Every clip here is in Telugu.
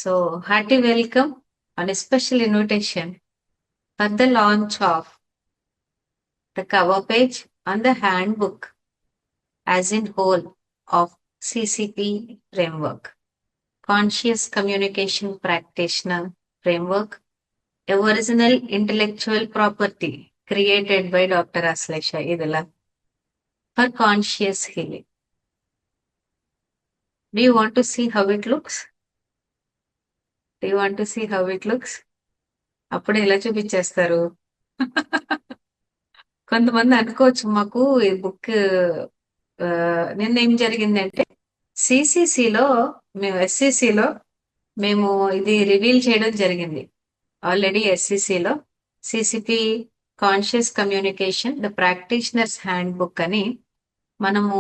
So, hearty welcome on a special invitation for the launch of the cover page on the handbook as in whole of CCP framework, Conscious Communication Practitioner Framework, a original intellectual property created by Dr. Aslesha Idala for conscious healing. Do you want to see how it looks? Do you want to see how it looks? అప్పుడు ఎలా చూపించేస్తారు? కొంతమంది అనుకోవచ్చు మాకు ఈ బుక్ నిన్న ఏం జరిగిందంటే సిసిసిలో మేము ఎస్సిసిలో మేము ఇది రివీల్ చేయడం జరిగింది. ఆల్రెడీ ఎస్సిసిలో CCP conscious communication the practitioners handbook అని మనము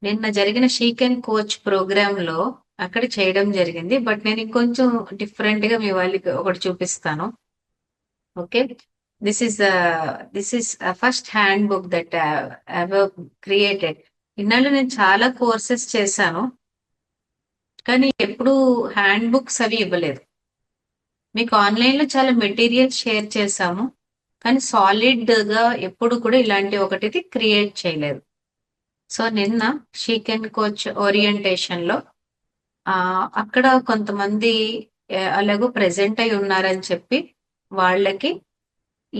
నిన్న జరిగిన షీక్ అండ్ కోచ్ ప్రోగ్రామ్ లో అక్కడ చేయడం జరిగింది. బట్ నేను ఇంకొంచెం డిఫరెంట్ గా మీ వాళ్ళకి ఒకటి చూపిస్తాను. Okay, this is a first handbook that I have created. ఇన్నాళ్ళు నేను చాలా కోర్సెస్ చేశాను, కానీ ఎప్పుడు హ్యాండ్ బుక్స్ అవి ఇవ్వలేదు. మీకు ఆన్లైన్ లో చాలా మెటీరియల్ షేర్ చేశాము, కానీ సాలిడ్ గా ఎప్పుడు కూడా ఇలాంటి ఒకటి క్రియేట్ చేయలేదు. సో నిన్న షీక్ అండ్ కోచ్ ఓరియంటేషన్ లో అక్కడ కొంతమంది అలాగూ ప్రెసెంట్ అయి ఉన్నారని చెప్పి వాళ్ళకి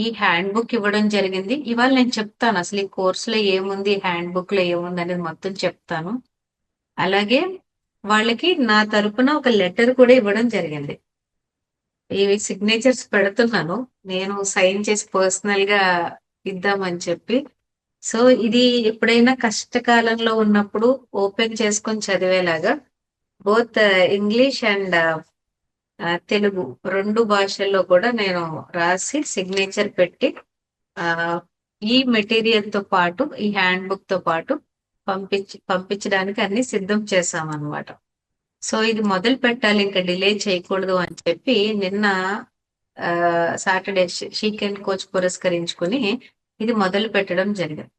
ఈ హ్యాండ్ బుక్ ఇవ్వడం జరిగింది. ఇవాళ నేను చెప్తాను అసలు ఈ కోర్సులో ఏముంది, హ్యాండ్ బుక్ లో ఏముంది అనేది మొత్తం చెప్తాను. అలాగే వాళ్ళకి నా తరపున ఒక లెటర్ కూడా ఇవ్వడం జరిగింది. ఇవి సిగ్నేచర్స్ పెడుతున్నాను, నేను సైన్ చేసి పర్సనల్ గా ఇద్దామని చెప్పి. సో ఇది ఎప్పుడైనా కష్టకాలంలో ఉన్నప్పుడు ఓపెన్ చేసుకొని చదివేలాగా బోత్ ఇంగ్లీష్ అండ్ తెలుగు రెండు భాషల్లో కూడా నేను రాసి సిగ్నేచర్ పెట్టి ఈ మెటీరియల్ తో పాటు ఈ హ్యాండ్ బుక్ తో పాటు పంపించడానికి అన్ని సిద్ధం చేశామన్నమాట. సో ఇది మొదలు పెట్టాలి, ఇంకా డిలే చేయకూడదు అని చెప్పి నిన్న సాటర్డే షీక్ అండ్ కోచ్ పురస్కరించుకుని ఇది మొదలు పెట్టడం జరిగింది.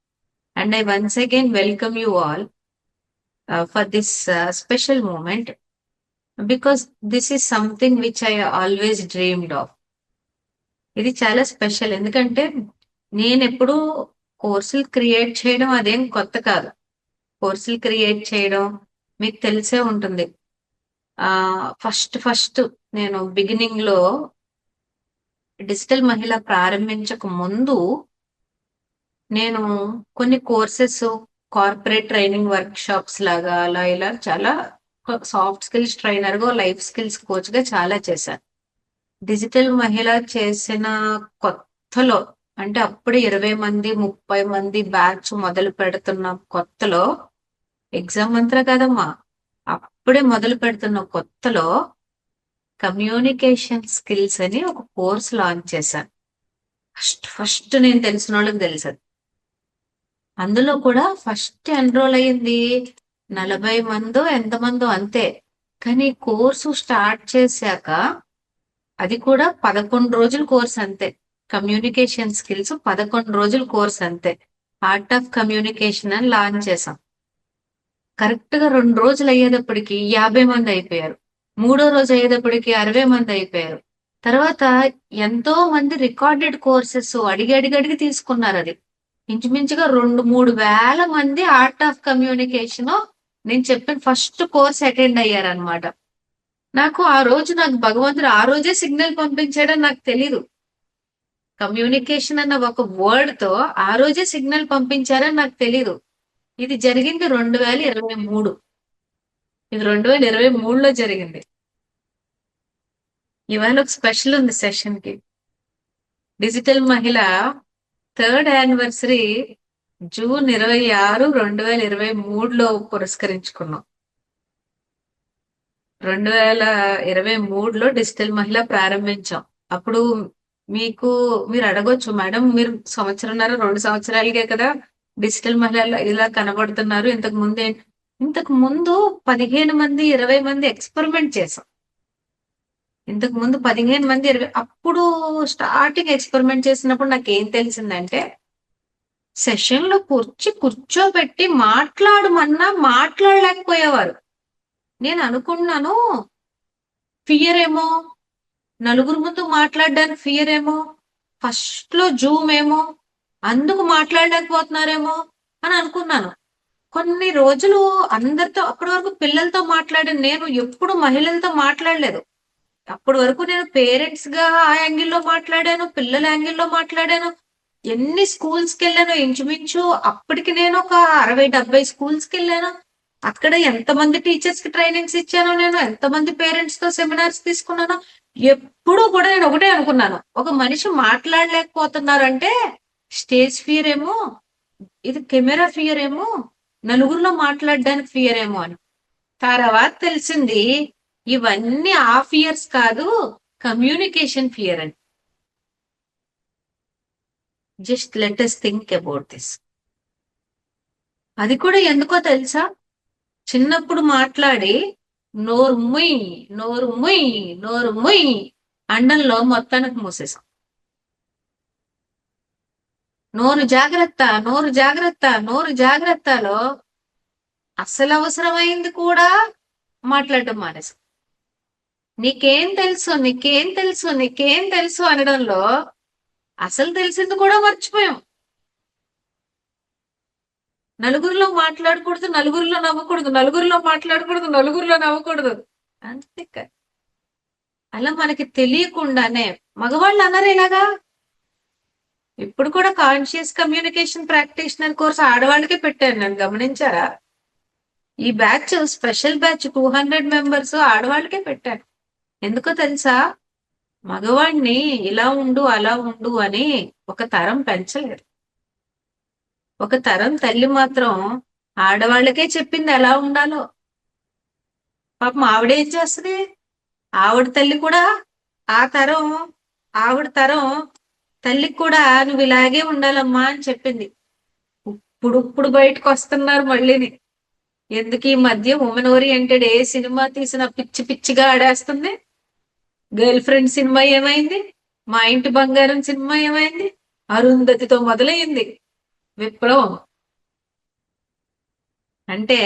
And I once again welcome you all for this special moment, because this is something which I always dreamed of. ఇది చాలా స్పెషల్, ఎందుకంటే నేను ఎప్పుడు కోర్సులు క్రియేట్ చేయడం అదేం కొత్త కాదు. కోర్సులు క్రియేట్ చేయడం మీకు తెలిసే ఉంటుంది. ఫస్ట్ నేను బిగినింగ్ లో డిజిటల్ మహిళ ప్రారంభించక ముందు నేను కొన్ని courses corporate training work shops లాగా అలా ఇలా చాలా సాఫ్ట్ స్కిల్స్ ట్రైనర్ గా, లైఫ్ స్కిల్స్ కోచ్ గా చాలా చేశాను. డిజిటల్ మహిళ చేసిన కొత్తలో అంటే అప్పుడే 20 మంది 30 మంది బ్యాచ్ మొదలు పెడుతున్న కొత్తలో, ఎగ్జామ్ మంత్రా కదమ్మా, అప్పుడే మొదలు పెడుతున్న కొత్తలో కమ్యూనికేషన్ స్కిల్స్ అని ఒక కోర్స్ లాంచ్ చేశాను. ఫస్ట్ నేను తెలిసిన వాళ్ళకి తెలుసది. అందులో కూడా ఫస్ట్ ఎన్రోల్ అయ్యింది 40 మందో ఎంతమందో అంతే. కానీ కోర్సు స్టార్ట్ చేశాక అది కూడా 11 రోజుల కోర్స్ అంతే. కమ్యూనికేషన్ స్కిల్స్ 11 రోజుల కోర్స్ అంతే. ఆర్ట్ ఆఫ్ కమ్యూనికేషన్ అని లాంచ్ చేశాం. కరెక్ట్ గా 2 రోజులు అయ్యేటప్పటికి 50 మంది అయిపోయారు. 3వ రోజు అయ్యేటప్పటికి 60 మంది అయిపోయారు. తర్వాత ఎంతో మంది రికార్డెడ్ కోర్సెస్ అడిగి తీసుకున్నారు. అది ఇంచుమించుగా 2-3 వేల మంది ఆర్ట్ ఆఫ్ కమ్యూనికేషన్ నేను చెప్పిన ఫస్ట్ కోర్స్ అటెండ్ అయ్యారనమాట. నాకు భగవంతుడు ఆ రోజే సిగ్నల్ పంపించాడని నాకు తెలీదు. కమ్యూనికేషన్ అన్న ఒక వర్డ్ తో ఆ రోజే సిగ్నల్ పంపించారని నాకు తెలీదు. ఇది జరిగింది 2023. ఇది 2023లో జరిగింది. ఇవాళ ఒక స్పెషల్ ఉంది సెషన్ కి. డిజిటల్ మహిళ 3rd యానివర్సరీ జూన్ 26, 2023లో పురస్కరించుకున్నాం. 2023లో డిజిటల్ మహిళ ప్రారంభించాం. అప్పుడు మీరు అడగొచ్చు, మేడం మీరు 1.5-2 సంవత్సరాలకే కదా డిజిటల్ మహిళ ఇలా కనబడుతున్నారు, ఇంతకు ముందు 15 మంది 20 మంది ఎక్స్పెరిమెంట్ చేసాం. ఇంతకు ముందు 15 మంది 20, అప్పుడు స్టార్టింగ్ ఎక్స్పెరిమెంట్ చేసినప్పుడు నాకు ఏం తెలిసిందంటే, సెషన్ లో కూర్చోబెట్టి మాట్లాడమన్నా మాట్లాడలేకపోయేవారు. నేను అనుకున్నాను ఫియర్ ఏమో, నలుగురు ముందు మాట్లాడడానికి ఫియర్ ఏమో, ఫస్ట్ లో జూమ్ ఏమో, అందుకు మాట్లాడలేకపోతున్నారేమో అని అనుకున్నాను. కొన్ని రోజులు అందరితో అప్పటి వరకు పిల్లలతో మాట్లాడాను, నేను ఎప్పుడు మహిళలతో మాట్లాడలేదు. అప్పటి వరకు నేను పేరెంట్స్ గా ఆ యాంగిల్లో మాట్లాడాను, పిల్లల యాంగిల్లో మాట్లాడాను. ఎన్ని స్కూల్స్ కి వెళ్ళాను ఇంచుమించు, అప్పటికి నేను ఒక 60-70 స్కూల్స్ కి వెళ్ళాను. అక్కడ ఎంతమంది టీచర్స్ కి ట్రైనింగ్స్ ఇచ్చాను, నేను ఎంతమంది పేరెంట్స్ తో సెమినార్స్ తీసుకున్నాను. ఎప్పుడూ కూడా నేను ఒకటే అనుకున్నాను, ఒక మనిషి మాట్లాడలేకపోతున్నారంటే స్టేజ్ ఫియర్ ఏమో, ఇది కెమెరా ఫియర్ ఏమో, నలుగురిలో మాట్లాడడానికి ఫియర్ ఏమో అని. తర్వాత తెలిసింది ఇవన్నీ ఆ ఫియర్స్ కాదు, కమ్యూనికేషన్ ఫియర్ అని. Just let us think about this. అది కూడా ఎందుకో తెలుసా, చిన్నప్పుడు మాట్లాడి నోరు ముయ్, నోరు ముయ్, నోరు ముయ్ అండంలో మొత్తానికి మూసేసాం. నోరు జాగ్రత్త, నోరు జాగ్రత్త, నోరు జాగ్రత్తలో అసలు అవసరమైంది కూడా మాట్లాడటం మానేసాం. నీకేం తెలుసు, నీకేం తెలుసు, నీకేం తెలుసు అనడంలో అసలు తెలిసింది కూడా మర్చిపోయాం. నలుగురిలో మాట్లాడకూడదు, నలుగురిలో నవ్వకూడదు, నలుగురిలో మాట్లాడకూడదు, నలుగురిలో నవ్వకూడదు. అంతే అలా మనకి తెలియకుండానే మగవాళ్ళు అన్నారు ఇలాగా. ఇప్పుడు కూడా కాన్షియస్ కమ్యూనికేషన్ ప్రాక్టీషనర్ కోర్స్ ఆడవాళ్ళకే పెట్టాను నేను, గమనించారా? ఈ బ్యాచ్ స్పెషల్ బ్యాచ్ 200 మెంబర్స్ ఆడవాళ్ళకే పెట్టాను. ఎందుకో తెలుసా, మగవాణ్ణి ఇలా ఉండు అలా ఉండు అని ఒక తరం పెంచలేదు. ఒక తరం తల్లి మాత్రం ఆడవాళ్ళకే చెప్పింది ఎలా ఉండాలో. పాపం ఆవిడేం చేస్తుంది, ఆవిడ తల్లి కూడా ఆ తరం, ఆవిడ తరం తల్లికి కూడా నువ్వు ఇలాగే ఉండాలమ్మా అని చెప్పింది. ఇప్పుడు బయటకు వస్తున్నారు మళ్ళీని. ఎందుకు ఈ మధ్య ఉమెన్ ఓరియంటెడ్ ఏ సినిమా తీసిన పిచ్చి పిచ్చిగా ఆడేస్తుంది. గర్ల్ ఫ్రెండ్ సినిమా ఏమైంది, మా ఇంటి బంగారం సినిమా ఏమైంది, అరుంధతితో మొదలైంది విప్లవం. అంటే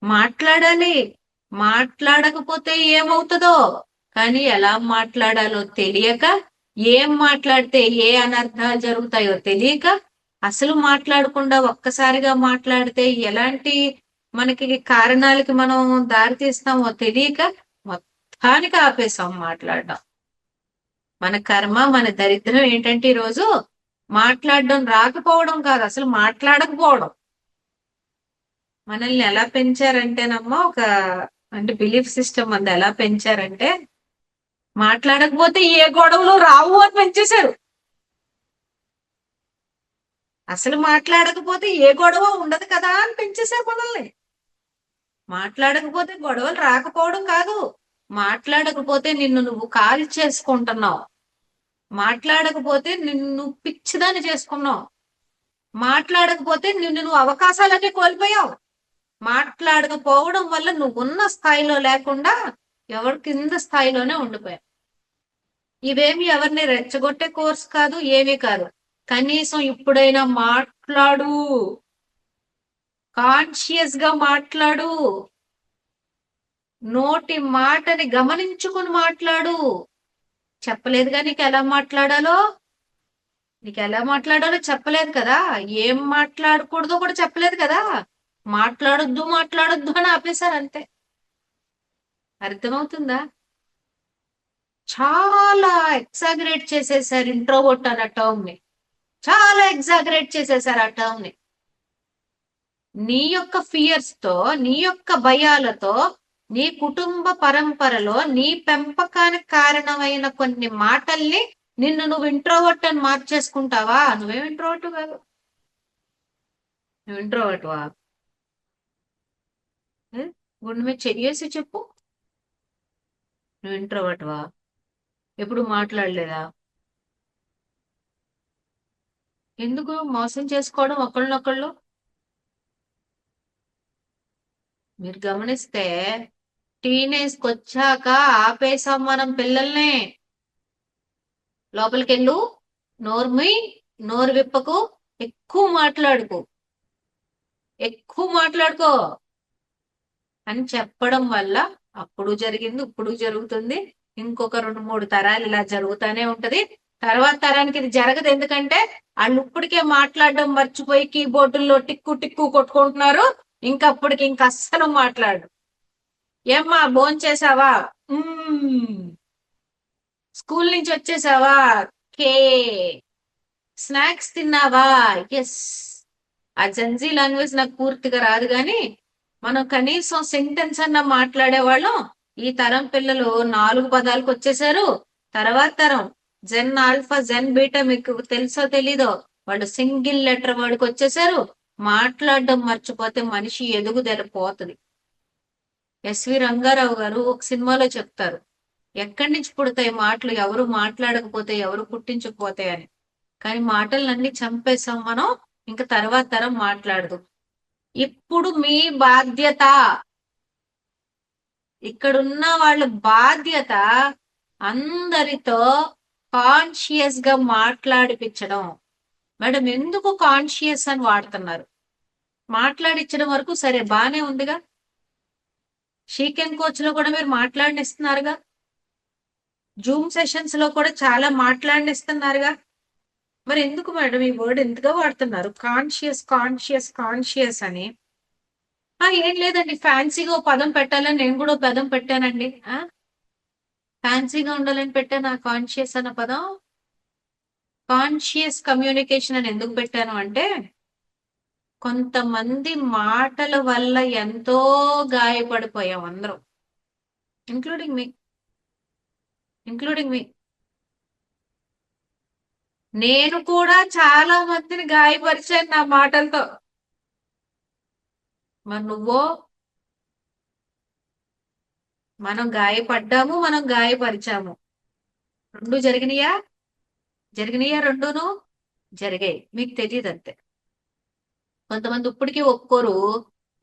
మాట్లాడాలి, మాట్లాడకపోతే ఏమవుతుందో, కానీ ఎలా మాట్లాడాలో తెలియక, ఏం మాట్లాడితే ఏ అనర్థాలు జరుగుతాయో తెలియక, అసలు మాట్లాడకుండా ఒక్కసారిగా మాట్లాడితే ఎలాంటి మనకి కారణాలకి మనం దారి తీస్తామో తెలియక మొత్తానికి ఆపేసాం మాట్లాడడం. మన కర్మ, మన దరిద్రం ఏంటంటే ఈరోజు మాట్లాడడం రాకపోవడం కాదు, అసలు మాట్లాడకపోవడం. మనల్ని ఎలా పెంచారంటేనమ్మా, ఒక అంటే బిలీఫ్ సిస్టమ్ అంది ఎలా పెంచారంటే, మాట్లాడకపోతే ఏ గొడవలు రావు అని పెంచేశారు. అసలు మాట్లాడకపోతే ఏ గొడవ ఉండదు కదా అని పెంచేశారు మనల్ని. మాట్లాడకపోతే గొడవలు రాకపోవడం కాదు, మాట్లాడకపోతే నిన్ను నువ్వు కాల్ చేసుకుంటున్నావు, మాట్లాడకపోతే నిన్ను పిచ్చిదాన్ని చేసుకున్నావు, మాట్లాడకపోతే నిన్ను నువ్వు అవకాశాలన్నీ కోల్పోయావు, మాట్లాడకపోవడం వల్ల నువ్వు ఉన్న స్థాయిలో లేకుండా ఎవరి కింద స్థాయిలోనే ఉండిపోయావు. ఇవేమి ఎవరిని రెచ్చగొట్టే కోర్స్ కాదు, ఏమీ కాదు. కనీసం ఇప్పుడైనా మాట్లాడు, కాన్షియస్ గా మాట్లాడు, నోటి మాటని గమనించుకుని మాట్లాడు. చెప్పలేదుగా నీకు ఎలా మాట్లాడాలో, నీకు ఎలా మాట్లాడాలో చెప్పలేదు కదా, ఏం మాట్లాడకూడదో కూడా చెప్పలేదు కదా. మాట్లాడొద్దు మాట్లాడొద్దు అని ఆపేశారు అంతే. అర్థమవుతుందా? చాలా ఎగ్జాగరేట్ చేసేసారు ఇంట్రోవర్ట్ అన్న టర్మ్ ని, చాలా ఎగ్జాగరేట్ చేసేసారు ఆ టర్మ్ ని. నీ యొక్క ఫియర్స్ తో, నీ యొక్క భయాలతో, నీ కుటుంబ పరంపరలో నీ పెంపకానికి కారణమైన కొన్ని మాటల్ని నిన్ను నువ్వు ఇంట్రోవర్ట్ అని మార్చేసుకుంటావా? నువ్వేం ఇంట్రోవర్ట్ కాదు. నువ్వు ఇంట్రోవర్ట్ వా? గుండె మీద చెయ్యేసి చెప్పు, నువ్వు ఇంట్రోవర్ట్ వా? ఎప్పుడు మాట్లాడలేదా? ఎందుకు మోసం చేసుకోవడం ఒకళ్ళనొకళ్ళు? మీరు గమనిస్తే టీనేజ్కి వచ్చాక ఆపేసాం మనం పిల్లల్ని. లోపలికెళ్ళు, నోర్మి, నోరు విప్పకు, ఎక్కువ మాట్లాడుకో, ఎక్కువ మాట్లాడుకో అని చెప్పడం వల్ల అప్పుడు జరిగింది, ఇప్పుడు జరుగుతుంది, ఇంకొక 2-3 తరాలు ఇలా జరుగుతానే ఉంటది. తర్వాత తరానికి ఇది జరగదు, ఎందుకంటే వాళ్ళు ఇప్పటికే మాట్లాడడం మర్చిపోయి కీబోర్డుల్లో టిక్కు టిక్కు కొట్టుకుంటున్నారు. ఇంకప్పటికి ఇంక అస్సలు మాట్లాడు. ఏమ్మా భోంచేసావా? స్కూల్ నుంచి వచ్చేసావా? కే. స్నాక్స్ తిన్నావా? ఎస్. ఆ జెన్జీ లాంగ్వేజ్ నాకు పూర్తిగా రాదు కానీ మనం కనీసం సెంటెన్స్ అన్న మాట్లాడేవాళ్ళం. ఈ తరం పిల్లలు 4 పదాలకు వచ్చేసారు. తర్వాత తరం జెన్ ఆల్ఫా జెన్ బీటా మీకు తెలుసో తెలీదో వాళ్ళు సింగిల్ లెటర్ వాడికి వచ్చేసారు. మాట్లాడడం మర్చిపోతే మనిషి ఎదుగుదల పోతుంది. ఎస్వి రంగారావు గారు ఒక సినిమాలో చెప్తారు, ఎక్కడి నుంచి పుడతాయి మాటలు, ఎవరు మాట్లాడకపోతే ఎవరు పుట్టించకపోతే అని. కానీ మాటలన్నీ చంపేశాం మనం, ఇంకా తర్వాత తరం మాట్లాడదు. ఇప్పుడు మీ బాధ్యత, ఇక్కడున్న వాళ్ళ బాధ్యత అందరితో కాన్షియస్ గా మాట్లాడిపించడం. మేడం ఎందుకు కాన్షియస్ అని వాడుతున్నారు? మాట్లాడించడం వరకు సరే బానే ఉందిగా. షీకెన్ కోచ్ లో కూడా మీరు మాట్లాడినిస్తున్నారుగా, జూమ్ సెషన్స్ లో కూడా చాలా మాట్లాడినిస్తున్నారుగా. మరి ఎందుకు మేడం ఈ వర్డ్ ఎందుకు వాడుతున్నారు, కాన్షియస్ కాన్షియస్ కాన్షియస్ అని? ఏం లేదండి, ఫ్యాన్సీగా ఓ పదం పెట్టాలని నేను కూడా ఓ పదం పెట్టానండి. ఫ్యాన్సీగా ఉండాలని పెట్టాను ఆ కాన్షియస్ అన్న పదం. కాన్షియస్ కమ్యూనికేషన్ అని ఎందుకు పెట్టాను అంటే, కొంతమంది మాటల వల్ల ఎంతో గాయపడిపోయాం అందరం, ఇంక్లూడింగ్ మీ, ఇంక్లూడింగ్ మీ. నేను కూడా చాలా మందిని గాయపరిచాను నా మాటలతో. మరి నువ్వో, మనం గాయపడ్డాము, మనం గాయపరిచాము. రెండు జరిగినాయా? జరిగినాయా రెండును? జరిగాయి, మీకు తెలియదు అంతే. కొంతమంది ఇప్పటికీ ఒప్పుకోరు,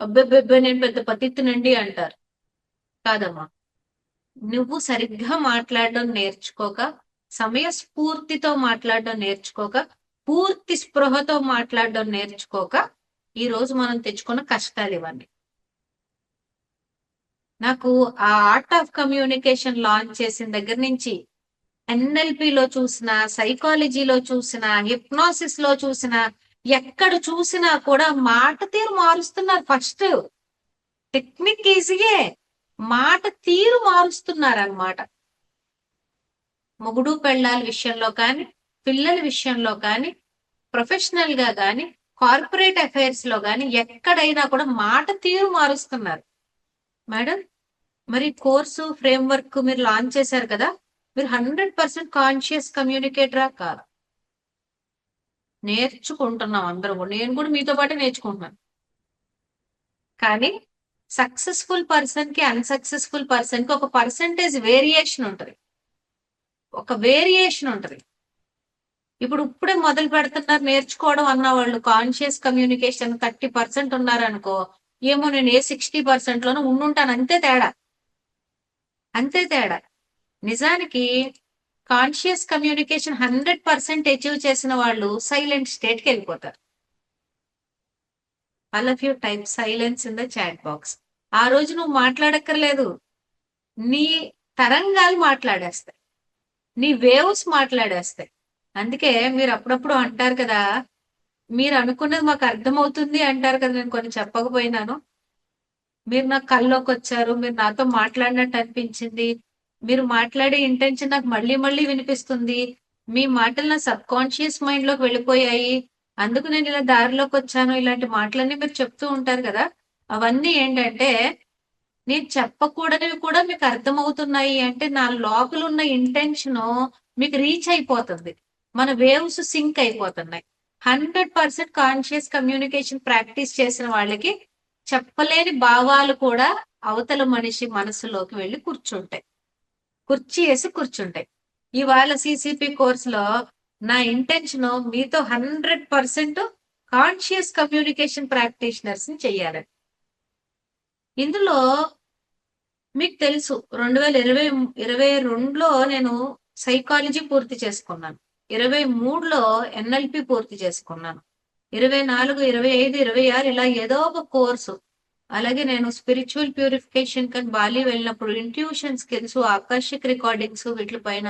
అబ్బెబ్బెబ్బే నేను పెద్ద పతిత్తునండి అంటారు. కాదమ్మా, నువ్వు సరిగ్గా మాట్లాడడం నేర్చుకోక, సమయస్ఫూర్తితో మాట్లాడడం నేర్చుకోక, పూర్తి స్పృహతో మాట్లాడడం నేర్చుకోక ఈ రోజు మనం తెచ్చుకున్న కష్టాలు ఇవన్నీ. నాకు ఆ ఆర్ట్ ఆఫ్ కమ్యూనికేషన్ లాంచ్ చేసిన దగ్గర నుంచి ఎన్ఎల్పిలో చూసిన, సైకాలజీలో చూసిన, హిప్నాసిస్ లో చూసిన, ఎక్కడ చూసినా కూడా మాట తీరు మారుస్తున్నారు. ఫస్ట్ టెక్నిక్ ఈజీయే, మాట తీరు మారుస్తున్నారు అన్నమాట. మొగుడు పెళ్ళాల విషయంలో కానీ, పిల్లల విషయంలో కానీ, ప్రొఫెషనల్ గా కానీ, కార్పొరేట్ అఫైర్స్ లో కానీ ఎక్కడైనా కూడా మాట తీరు మారుస్తున్నారు. మేడం మరి కోర్సు ఫ్రేమ్వర్క్ మీరు లాంచ్ చేశారు కదా, మీరు 100% కాన్షియస్ కమ్యూనికేటరా కాదు? నేర్చుకుంటున్నాం అందరం, నేను కూడా మీతో పాటు నేర్చుకుంటున్నాను. కానీ సక్సెస్ఫుల్ పర్సన్ కి అన్సక్సెస్ఫుల్ పర్సన్ కి ఒక పర్సంటేజ్ వేరియేషన్ ఉంటది, ఒక వేరియేషన్ ఉంటది. ఇప్పుడు ఇప్పుడే మొదలు పెడుతున్నారు నేర్చుకోవడం అన్న వాళ్ళు, కాన్షియస్ కమ్యూనికేషన్ 30% ఉన్నారనుకో, ఏమో నేను ఏ 60% లోనూ ఉండుంటాను, అంతే తేడా, అంతే తేడా. నిజానికి కాన్షియస్ కమ్యూనికేషన్ 100% అచీవ్ చేసిన వాళ్ళు సైలెంట్ స్టేట్ కి వెళ్ళిపోతారు. All of you type silence in the chat box. ఆ రోజు నువ్వు మాట్లాడక్కర్లేదు, నీ తరంగాలు మాట్లాడేస్తాయి, నీ వేవ్స్ మాట్లాడేస్తాయి. అందుకే మీరు అప్పుడప్పుడు అంటారు కదా, మీరు అనుకున్నది మాకు అర్థమవుతుంది అంటారు కదా, నేను కొన్ని చెప్పకపోయినాను. మీరు నా కల్లోకి వచ్చారు, మీరు నాతో మాట్లాడినట్టు అనిపించింది, మీరు మాట్లాడే ఇంటెన్షన్ నాకు మళ్ళీ మళ్ళీ వినిపిస్తుంది, మీ మాటలు నా సబ్ కాన్షియస్ మైండ్ లోకి వెళ్ళిపోయాయి, అందుకు నేను ఇలా దారిలోకి వచ్చాను, ఇలాంటి మాటలన్నీ మీరు చెప్తూ ఉంటారు కదా. అవన్నీ ఏంటంటే, నేను చెప్పకూడనివి కూడా మీకు అర్థమవుతున్నాయి అంటే నా లోపల ఉన్న ఇంటెన్షన్ మీకు రీచ్ అయిపోతుంది, మన వేవ్స్ సింక్ అయిపోతున్నాయి. 100% కాన్షియస్ కమ్యూనికేషన్ ప్రాక్టీస్ చేసిన వాళ్ళకి చెప్పలేని భావాలు కూడా అవతల మనిషి మనసులోకి వెళ్ళి కూర్చుంటాయి, కుర్చీ వేసి కూర్చుంటాయి. ఇవాళ సిసిపి కోర్సులో నా ఇంటెన్షన్ మీతో 100% కాన్షియస్ కమ్యూనికేషన్ ప్రాక్టీషనర్స్ ని చెయ్యాలని. ఇందులో మీకు తెలుసు 2022లో నేను సైకాలజీ పూర్తి చేసుకున్నాను, 23లో ఎన్ఎల్పి పూర్తి చేసుకున్నాను, 24, 25, 26 ఇలా ఏదో ఒక కోర్సు అలాగే నేను స్పిరిచువల్ ప్యూరిఫికేషన్ కానీ బాలి వెళ్ళినప్పుడు ఇంట్యూషన్ స్కిల్స్, ఆకర్షిక్ రికార్డింగ్స్ వీటిపైన,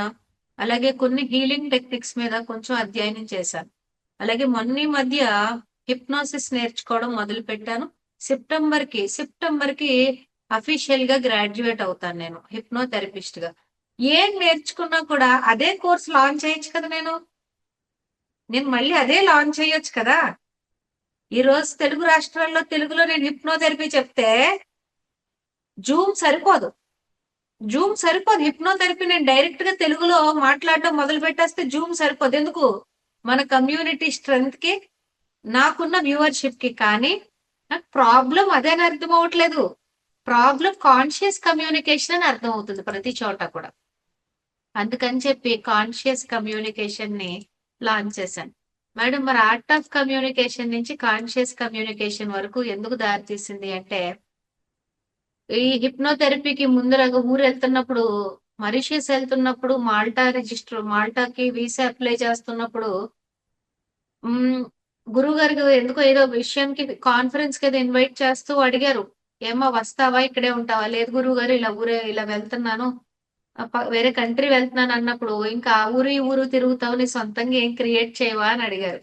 అలాగే కొన్ని హీలింగ్ టెక్నిక్స్ మీద కొంచెం అధ్యయనం చేశాను. అలాగే మొన్న ఈ మధ్య హిప్నాసిస్ నేర్చుకోవడం మొదలు పెట్టాను. సెప్టెంబర్ కి అఫీషియల్ గా గ్రాడ్యుయేట్ అవుతాను నేను హిప్నోథెరపిస్ట్ గా. ఏం నేర్చుకున్నా కూడా అదే కోర్స్ లాంచ్ చేయొచ్చు కదా. నేను మళ్ళీ అదే లాంచ్ చేయొచ్చు కదా. ఈ రోజు తెలుగు రాష్ట్రాల్లో తెలుగులో నేను హిప్నోథెరపీ చెప్తే జూమ్ సరిపోదు. హిప్నోథెరపీ నేను డైరెక్ట్ గా తెలుగులో మాట్లాడడం మొదలు పెట్టేస్తే జూమ్ సరిపోదు. ఎందుకు? మన కమ్యూనిటీ స్ట్రెంగ్త్ కి, నాకున్న వ్యూవర్షిప్ కి. కానీ నాకు ప్రాబ్లం అదేని అర్థం అవ్వట్లేదు. ప్రాబ్లం కాన్షియస్ కమ్యూనికేషన్ అని అర్థం అవుతుంది ప్రతి చోట కూడా. అందుకని చెప్పి కాన్షియస్ కమ్యూనికేషన్ ని లాంచ్ చేశాను. మేడం, మరి ఆర్ట్ ఆఫ్ కమ్యూనికేషన్ నుంచి కాన్షియస్ కమ్యూనికేషన్ వరకు ఎందుకు దారితీసింది అంటే, ఈ హిప్నోథెరపీకి ముందర ఊరు వెళ్తున్నప్పుడు, మారిషస్ వెళ్తున్నప్పుడు, మాల్టాకి వీసా అప్లై చేస్తున్నప్పుడు గురువు గారికి ఎందుకో ఏదో విషయానికి కాన్ఫరెన్స్ కి ఏదో ఇన్వైట్ చేస్తూ అడిగారు, ఏమో వస్తావా, ఇక్కడే ఉంటావా? లేదు గురువు గారు, ఇలా వెళ్తున్నాను, వేరే కంట్రీ వెళ్తున్నాను అన్నప్పుడు, ఇంకా ఆ ఊరు ఈ ఊరు తిరుగుతావు, నీ సొంతంగా ఏం క్రియేట్ చేయవా అని అడిగారు.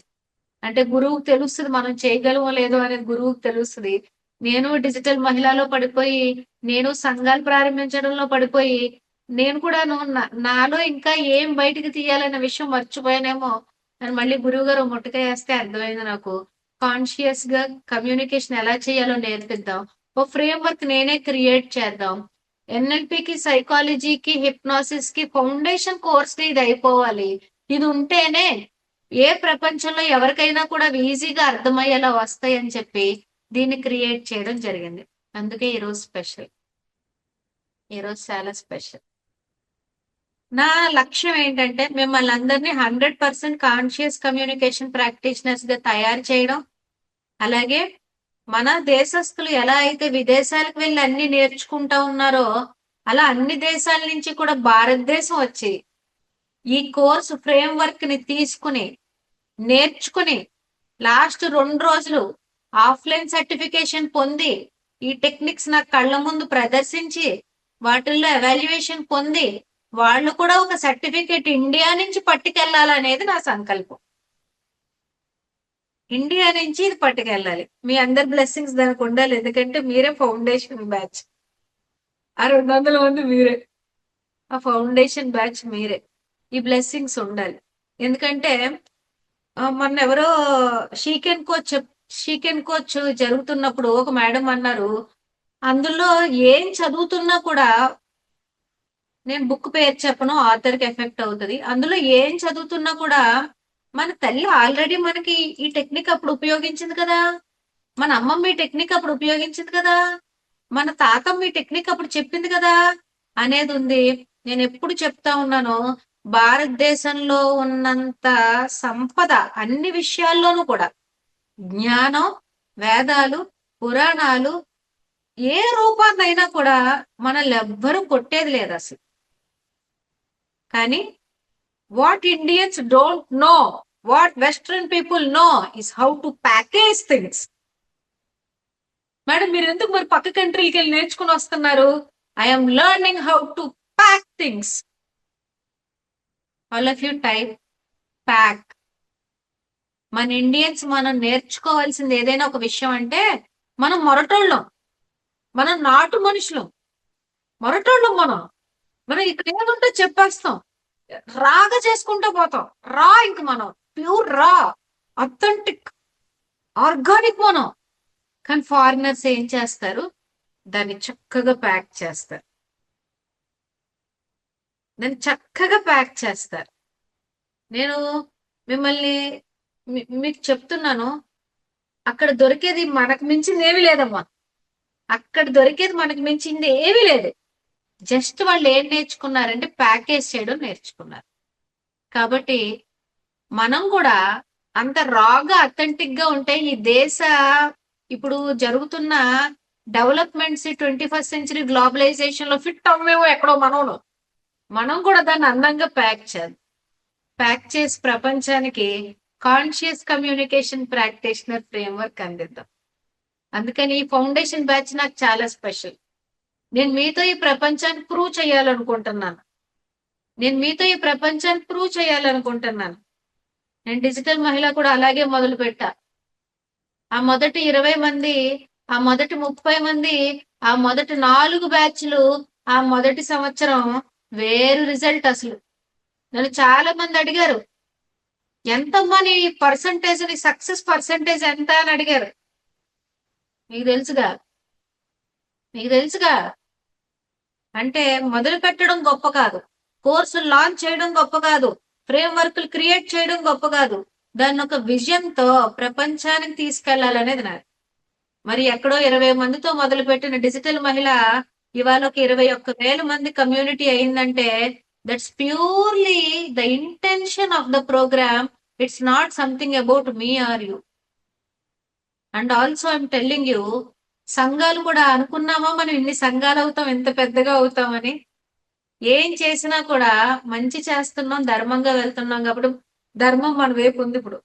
అంటే గురువుకు తెలుస్తుంది మనం చేయగలమో లేదో అనేది గురువుకు తెలుస్తుంది. నేను డిజిటల్ మహిళలో పడిపోయి, నేను సంఘాలు ప్రారంభించడంలో పడిపోయి, నేను కూడా నాలో ఇంకా ఏం బయటికి తీయాలన్న విషయం మర్చిపోయానేమో అని మళ్ళీ గురువు గారు ముట్టకాయ వేస్తే అర్థమైంది నాకు. కాన్షియస్ గా కమ్యూనికేషన్ ఎలా చేయాలో నేర్పిద్దాం, ఓ ఫ్రేమ్ వర్క్ నేనే క్రియేట్ చేద్దాం. ఎన్ఎల్పికి, సైకాలజీకి, హిప్నాసిస్ కి ఫౌండేషన్ కోర్స్ ఇది అయిపోవాలి. ఇది ఉంటేనే ఏ ప్రపంచంలో ఎవరికైనా కూడా ఈజీగా అర్థమయ్యేలా వస్తాయి అని చెప్పి దీన్ని క్రియేట్ చేయడం జరిగింది. అందుకే ఈరోజు స్పెషల్. ఈరోజు చాలా స్పెషల్. నా లక్ష్యం ఏంటంటే మిమ్మల్ని అందరినీ 100% కాన్షియస్ కమ్యూనికేషన్ ప్రాక్టీషనర్స్ గా తయారు చేయడం. అలాగే మన దేశస్తులు ఎలా అయితే విదేశాలకు వెళ్ళి అన్ని నేర్చుకుంటా ఉన్నారో, అలా అన్ని దేశాల నుంచి కూడా భారతదేశం వచ్చి ఈ కోర్సు ఫ్రేమ్ వర్క్ ని తీసుకుని నేర్చుకుని లాస్ట్ 2 రోజులు ఆఫ్లైన్ సర్టిఫికేషన్ పొంది, ఈ టెక్నిక్స్ నా కళ్ళ ముందు ప్రదర్శించి వాటిల్లో ఎవాల్యుయేషన్ పొంది, వాళ్ళు కూడా ఒక సర్టిఫికేట్ ఇండియా నుంచి పట్టుకెళ్లాలనేది నా సంకల్పం. ఇండియా నుంచి ఇది పట్టుకెళ్ళాలి. మీ అందరి బ్లెస్సింగ్స్ దానికి ఉండాలి. ఎందుకంటే మీరే ఫౌండేషన్ బ్యాచ్. ఆ 200 మంది మీరే, ఆ ఫౌండేషన్ బ్యాచ్ మీరే. ఈ బ్లెస్సింగ్స్ ఉండాలి. ఎందుకంటే మొన్న ఎవరో షీకెన్ కోచ్ జరుగుతున్నప్పుడు ఒక మేడం అన్నారు, అందులో ఏం చదువుతున్నా కూడా, నేను బుక్ పేరు చెప్పను, ఆథర్ కి ఎఫెక్ట్ అవుతుంది, అందులో ఏం చదువుతున్నా కూడా మన తల్లి ఆల్రెడీ మనకి ఈ టెక్నిక్ అప్పుడు ఉపయోగించింది కదా, మన అమ్మమ్మ ఈ టెక్నిక్ అప్పుడు ఉపయోగించింది కదా, మన తాతమ్మ ఈ టెక్నిక్ అప్పుడు చెప్పింది కదా అనేది ఉంది. నేను ఎప్పుడు చెప్తా ఉన్నాను, భారతదేశంలో ఉన్నంత సంపద అన్ని విషయాల్లోనూ కూడా, జ్ఞానం, వేదాలు, పురాణాలు ఏ రూపాన్నైనా కూడా మనల్ని ఎవ్వరూ కొట్టేది లేదు అసలు. కానీ what Indians don't know, what western people know is how to package things. Madam, మీరు ఎందుకు మరి పక్క కంట్రీకి వెళ్ళి నేర్చుకుని వస్తున్నారు? I'm learning how to pack things. All of you type pack. మన ఇండియన్స్ మనం నేర్చుకోవాల్సింది ఏదైనా ఒక విషయం అంటే, మనం మొరటోళ్ళం, మనం నాటు మనుషులం, మొరటోళ్ళం. మనం ఇక్కడ ఏముంటో చెప్పేస్తాం, రాగా చేసుకుంటూ పోతాం. ఇంక మనం ప్యూర్ అథెంటిక్ ఆర్గానిక్ మనం. కానీ ఫారినర్స్ ఏం చేస్తారు, దాన్ని చక్కగా ప్యాక్ చేస్తారు, నేను మిమ్మల్ని మీకు చెప్తున్నాను, అక్కడ దొరికేది మనకు మించింది ఏమీ లేదమ్మా. అక్కడ దొరికేది మనకు మించింది ఏమీ లేదు. జస్ట్ వాళ్ళు ఏం నేర్చుకున్నారంటే ప్యాకేజ్ చేయడం నేర్చుకున్నారు. కాబట్టి మనం కూడా అంత రాగా అథెంటిక్ గా ఉంటే ఈ దేశ ఇప్పుడు జరుగుతున్న డెవలప్మెంట్స్, 21st సెంచరీ గ్లోబలైజేషన్ లో ఫిట్ అవ్వేమో ఎక్కడో మనం కూడా దాన్ని అందంగా ప్యాక్ చేసి ప్రపంచానికి కాన్షియస్ కమ్యూనికేషన్ ప్రాక్టీషనర్ ఫ్రేమ్వర్క్ అందిద్దాం. అందుకని ఈ ఫౌండేషన్ బ్యాచ్ నాకు చాలా స్పెషల్. నేను మీతో ఈ ప్రపంచాన్ని ప్రూవ్ చేయాలనుకుంటున్నాను. నేను డిజిటల్ మహిళ కూడా అలాగే మొదలు పెట్టా. ఆ మొదటి 20 మంది, ఆ మొదటి 30 మంది, ఆ మొదటి 4 బ్యాచ్లు, ఆ మొదటి సంవత్సరం వేరు రిజల్ట్ అసలు. నన్ను చాలా మంది అడిగారు, ఎంతమ్మా నీ పర్సంటేజ్, నీ సక్సెస్ పర్సంటేజ్ ఎంత అని అడిగారు. మీకు తెలుసుగా మీకు తెలుసుగా అంటే మొదలు పెట్టడం గొప్ప కాదు, కోర్సులు లాంచ్ చేయడం గొప్ప కాదు, ఫ్రేమ్ వర్క్లు క్రియేట్ చేయడం గొప్ప కాదు, దాన్ని ఒక విజన్ తో ప్రపంచానికి తీసుకెళ్లాలనేది నాది. మరి ఎక్కడో 20 మందితో మొదలుపెట్టిన డిజిటల్ మహిళ ఇవాళ ఒక 21,000 మంది కమ్యూనిటీ అయిందంటే that's purely the intention of the program. It's not something about me or you. And also I'm telling you, సంఘాలు కూడా అనుకున్నామా మనం ఇన్ని సంఘాలు అవుతాం, ఎంత పెద్దగా అవుతామని? ఏం చేసినా కూడా మంచి చేస్తున్నాం, ధర్మంగా వెళ్తున్నాం కాబట్టి ధర్మం మన వైపు ఉంది. ఇప్పుడు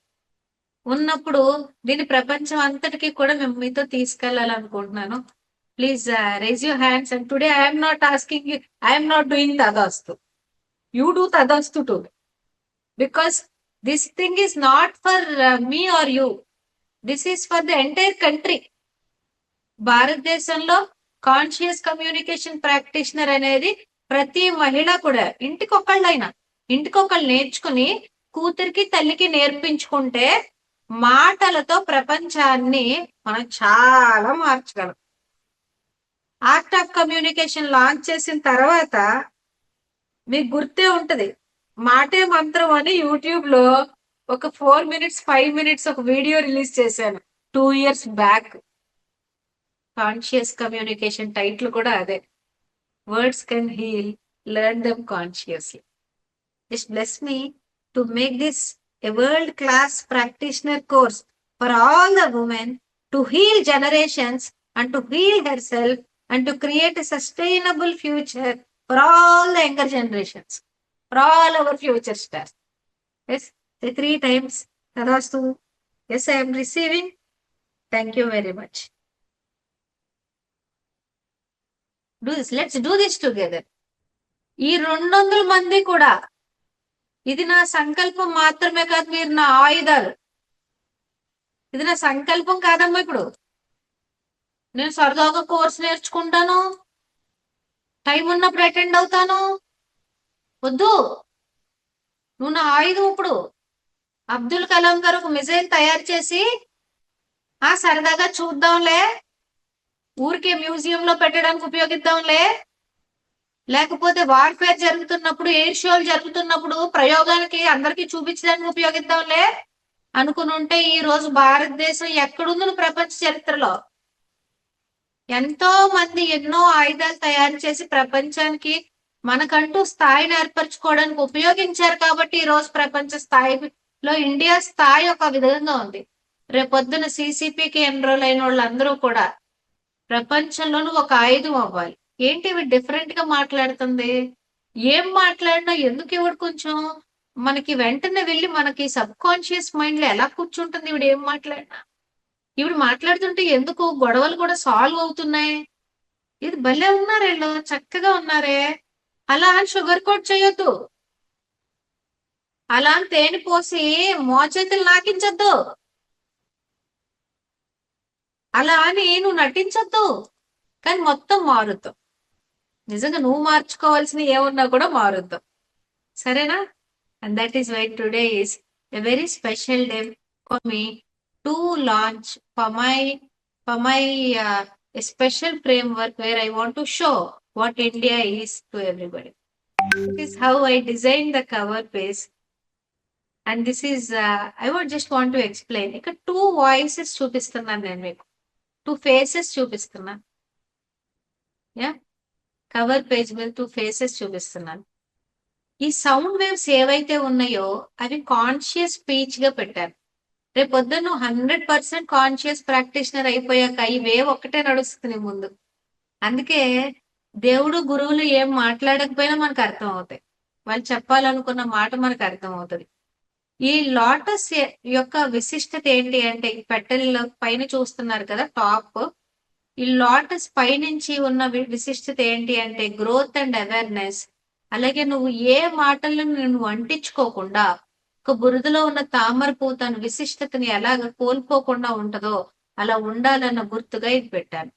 ఉన్నప్పుడు దీని ప్రపంచం అంతటికీ కూడా మేము మీతో తీసుకెళ్లాలనుకుంటున్నాను. Please raise your hands. And today I'm not asking you, I'm not doing తదాస్తు, యూ డూ తదాస్తు too, because this thing is not for me or you, this is for the entire country. భారతదేశంలో కాన్షియస్ కమ్యూనికేషన్ ప్రాక్టీషనర్ అనేది ప్రతి మహిళ కూడా ఇంటికొకళ్ళు నేర్చుకుని కూతురికి తల్లికి నేర్పించుకుంటే మాటలతో ప్రపంచాన్ని మనం చాలా మార్చగలం. ఆర్ట్ ఆఫ్ కమ్యూనికేషన్ లాంచ్ చేసిన తర్వాత మీకు గుర్తే ఉంటది, మాటే మంత్రం అని యూట్యూబ్ లో ఒక 4 minutes 5 minutes ఒక వీడియో రిలీజ్ చేశాను 2 years back. Conscious communication title కూడా అదే, words can heal, learn them consciously. Just bless me to make this a world-class practitioner course for all the women to heal generations and to heal herself and to create a sustainable future for all the younger generations, for all our future stars. Yes, say 3 times. Tadastu. Yes, I am receiving. Thank you very much. Do this. Let's do this together. ఈ 200 మంది కూడా ఇది నా సంకల్పం మాత్రమే కాదు, మీరు నా ఆయుధాలు. ఇది నా సంకల్పం కాదమ్మా. ఇప్పుడు నేను సరదాగా కోర్స్ నేర్చుకుంటాను, టైం ఉన్నప్పుడు అటెండ్ అవుతాను, వద్దు. నువ్వు నా ఆయుధం. ఇప్పుడు అబ్దుల్ కలాం గారు ఒక మిజైల్ తయారు చేసి సరదాగా చూద్దాంలే, ఊరికే మ్యూజియం లో పెట్టడానికి ఉపయోగిద్దాంలే, లేకపోతే వార్ఫేర్ జరుగుతున్నప్పుడు, ఎయిర్ షోలు జరుగుతున్నప్పుడు ప్రయోగానికి అందరికీ చూపించడానికి ఉపయోగిద్దాంలే అనుకుని ఉంటే ఈ రోజు భారతదేశం ఎక్కడుంది ప్రపంచ చరిత్రలో? ఎంతో మంది ఎన్నో ఆయుధాలు తయారు చేసి ప్రపంచానికి మనకంటూ స్థాయిని ఏర్పరచుకోవడానికి ఉపయోగించారు కాబట్టి ఈ రోజు ప్రపంచ స్థాయిలో ఇండియా స్థాయి ఒక విధంగా ఉంది. రేపొద్దున సిసిపికి ఎన్రోల్ అయిన వాళ్ళందరూ కూడా ప్రపంచంలోనూ ఒక ఆయుధం అవ్వాలి. ఏంటి ఇవి డిఫరెంట్ గా మాట్లాడుతుంది? ఏం మాట్లాడినా ఎందుకు ఇవిడు కొంచెం మనకి వెంటనే వెళ్ళి మనకి సబ్ కాన్షియస్ మైండ్ లో ఎలా కూర్చుంటుంది ఇవిడు ఏం మాట్లాడినా? ఇవిడు మాట్లాడుతుంటే ఎందుకు గొడవలు కూడా సాల్వ్ అవుతున్నాయి? ఇది భలే ఉన్నారు వీళ్ళు, చక్కగా ఉన్నారే. అలా అని షుగర్ కోట్ చేయొద్దు, అలా అని తేనె పోసి మోచేతులు నాకించొద్దు, అలా అని నువ్వు నటించొద్దు. కానీ మొత్తం మారుద్దాం. నిజంగా నువ్వు మార్చుకోవాల్సిన ఏమున్నా కూడా మారుద్దాం, సరేనా? And that is why today is a very special day for me to launch for my a special framework where I want to show what India is to everybody. This is how I designed the cover page. And this is, I would just want to explain. ఇక్కడ 2 voices చూపిస్తున్నాను నేను మీకు, 2 faces చూపిస్తున్నాను. యా, కవర్ పేజ్ మీద 2 faces చూపిస్తున్నాను. ఈ సౌండ్ వేవ్స్ ఏవైతే ఉన్నాయో అవి కాన్షియస్ స్పీచ్ గా పెట్టాను. రేపు పొద్దున్న నువ్వు 100% కాన్షియస్ ప్రాక్టీషనర్ అయిపోయాక ఈ వేవ్ ఒక్కటే నడుస్తుంది ముందు. అందుకే దేవుడు గురువులు ఏం మాట్లాడకపోయినా మనకు అర్థం అవుతాయి, వాళ్ళు చెప్పాలనుకున్న మాట మనకు అర్థం అవుతుంది. ఈ లోటస్ యొక్క విశిష్టత ఏంటి అంటే, ఈ పెటల్ పైన చూస్తున్నారు కదా టాప్, ఈ లోటస్ పైనుంచి ఉన్న విశిష్టత ఏంటి అంటే గ్రోత్ అండ్ అవేర్నెస్. అలాగే నువ్వు ఏ మాటలను నువ్వు అంటించుకోకుండా ఒక బురదలో ఉన్న తామర పువ్వు తన విశిష్టతని ఎలాగ కోల్పోకుండా ఉంటదో అలా ఉండాలన్న గుర్తుగా ఇది పెట్టాను.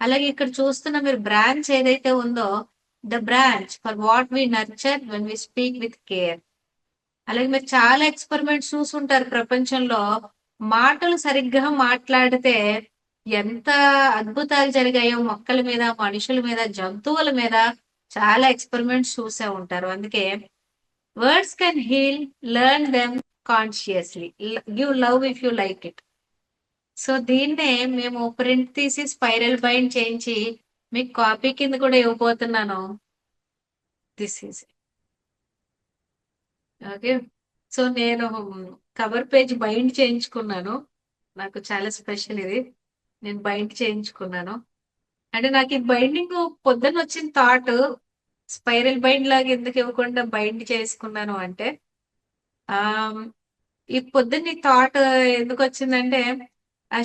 అలాగే ఇక్కడ చూస్తున్న మీరు బ్రాంచ్ ఏదైతే ఉందో, the branch for what we nurture when we speak with care. అలాగే మీరు చాలా ఎక్స్పెరిమెంట్స్ చూసుంటారు ప్రపంచంలో. మాటలు సరిగ్గా మాట్లాడితే ఎంత అద్భుతాలు జరిగాయో మొక్కల మీద, మనుషుల మీద, జంతువుల మీద చాలా ఎక్స్పెరిమెంట్స్ చూసే ఉంటారు. అందుకే words can heal, learn them consciously, give love if you like it. So దీన్నే మేము ప్రింట్ తీసి స్పైరల్ బైండ్ చేయించి మీకు కాపీ కింద కూడా ఇవ్వబోతున్నాను. This is okay. సో నేను కవర్ పేజ్ బైండ్ చేయించుకున్నాను. నాకు చాలా స్పెషల్ ఇది. నేను బైండ్ చేయించుకున్నాను. అంటే నాకు ఈ బైండింగ్ పొద్దున్న వచ్చిన థాట్, స్పైరల్ బైండ్ లాగా ఎందుకు ఇవ్వకుండా బైండ్ చేసుకున్నాను అంటే, ఆ ఈ పొద్దున్న ఈ థాట్ ఎందుకు వచ్చిందంటే,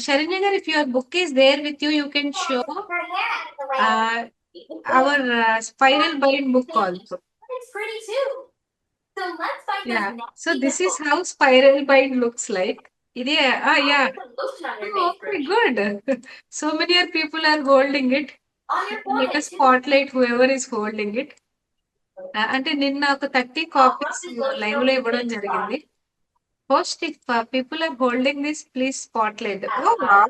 Saranya garu, if your book is there with you, you can show our spiral bind book also. Yeah. So this is how spiral bind looks like. ఇది yeah. Oh, okay, good. So many people are holding it. Let us spotlight whoever is holding it. అంటే నిన్న ఒక 30 కాపీస్ లైవ్ లో ఇవ్వడం జరిగింది. Host, if people are holding this, please spotlight. Oh, wow.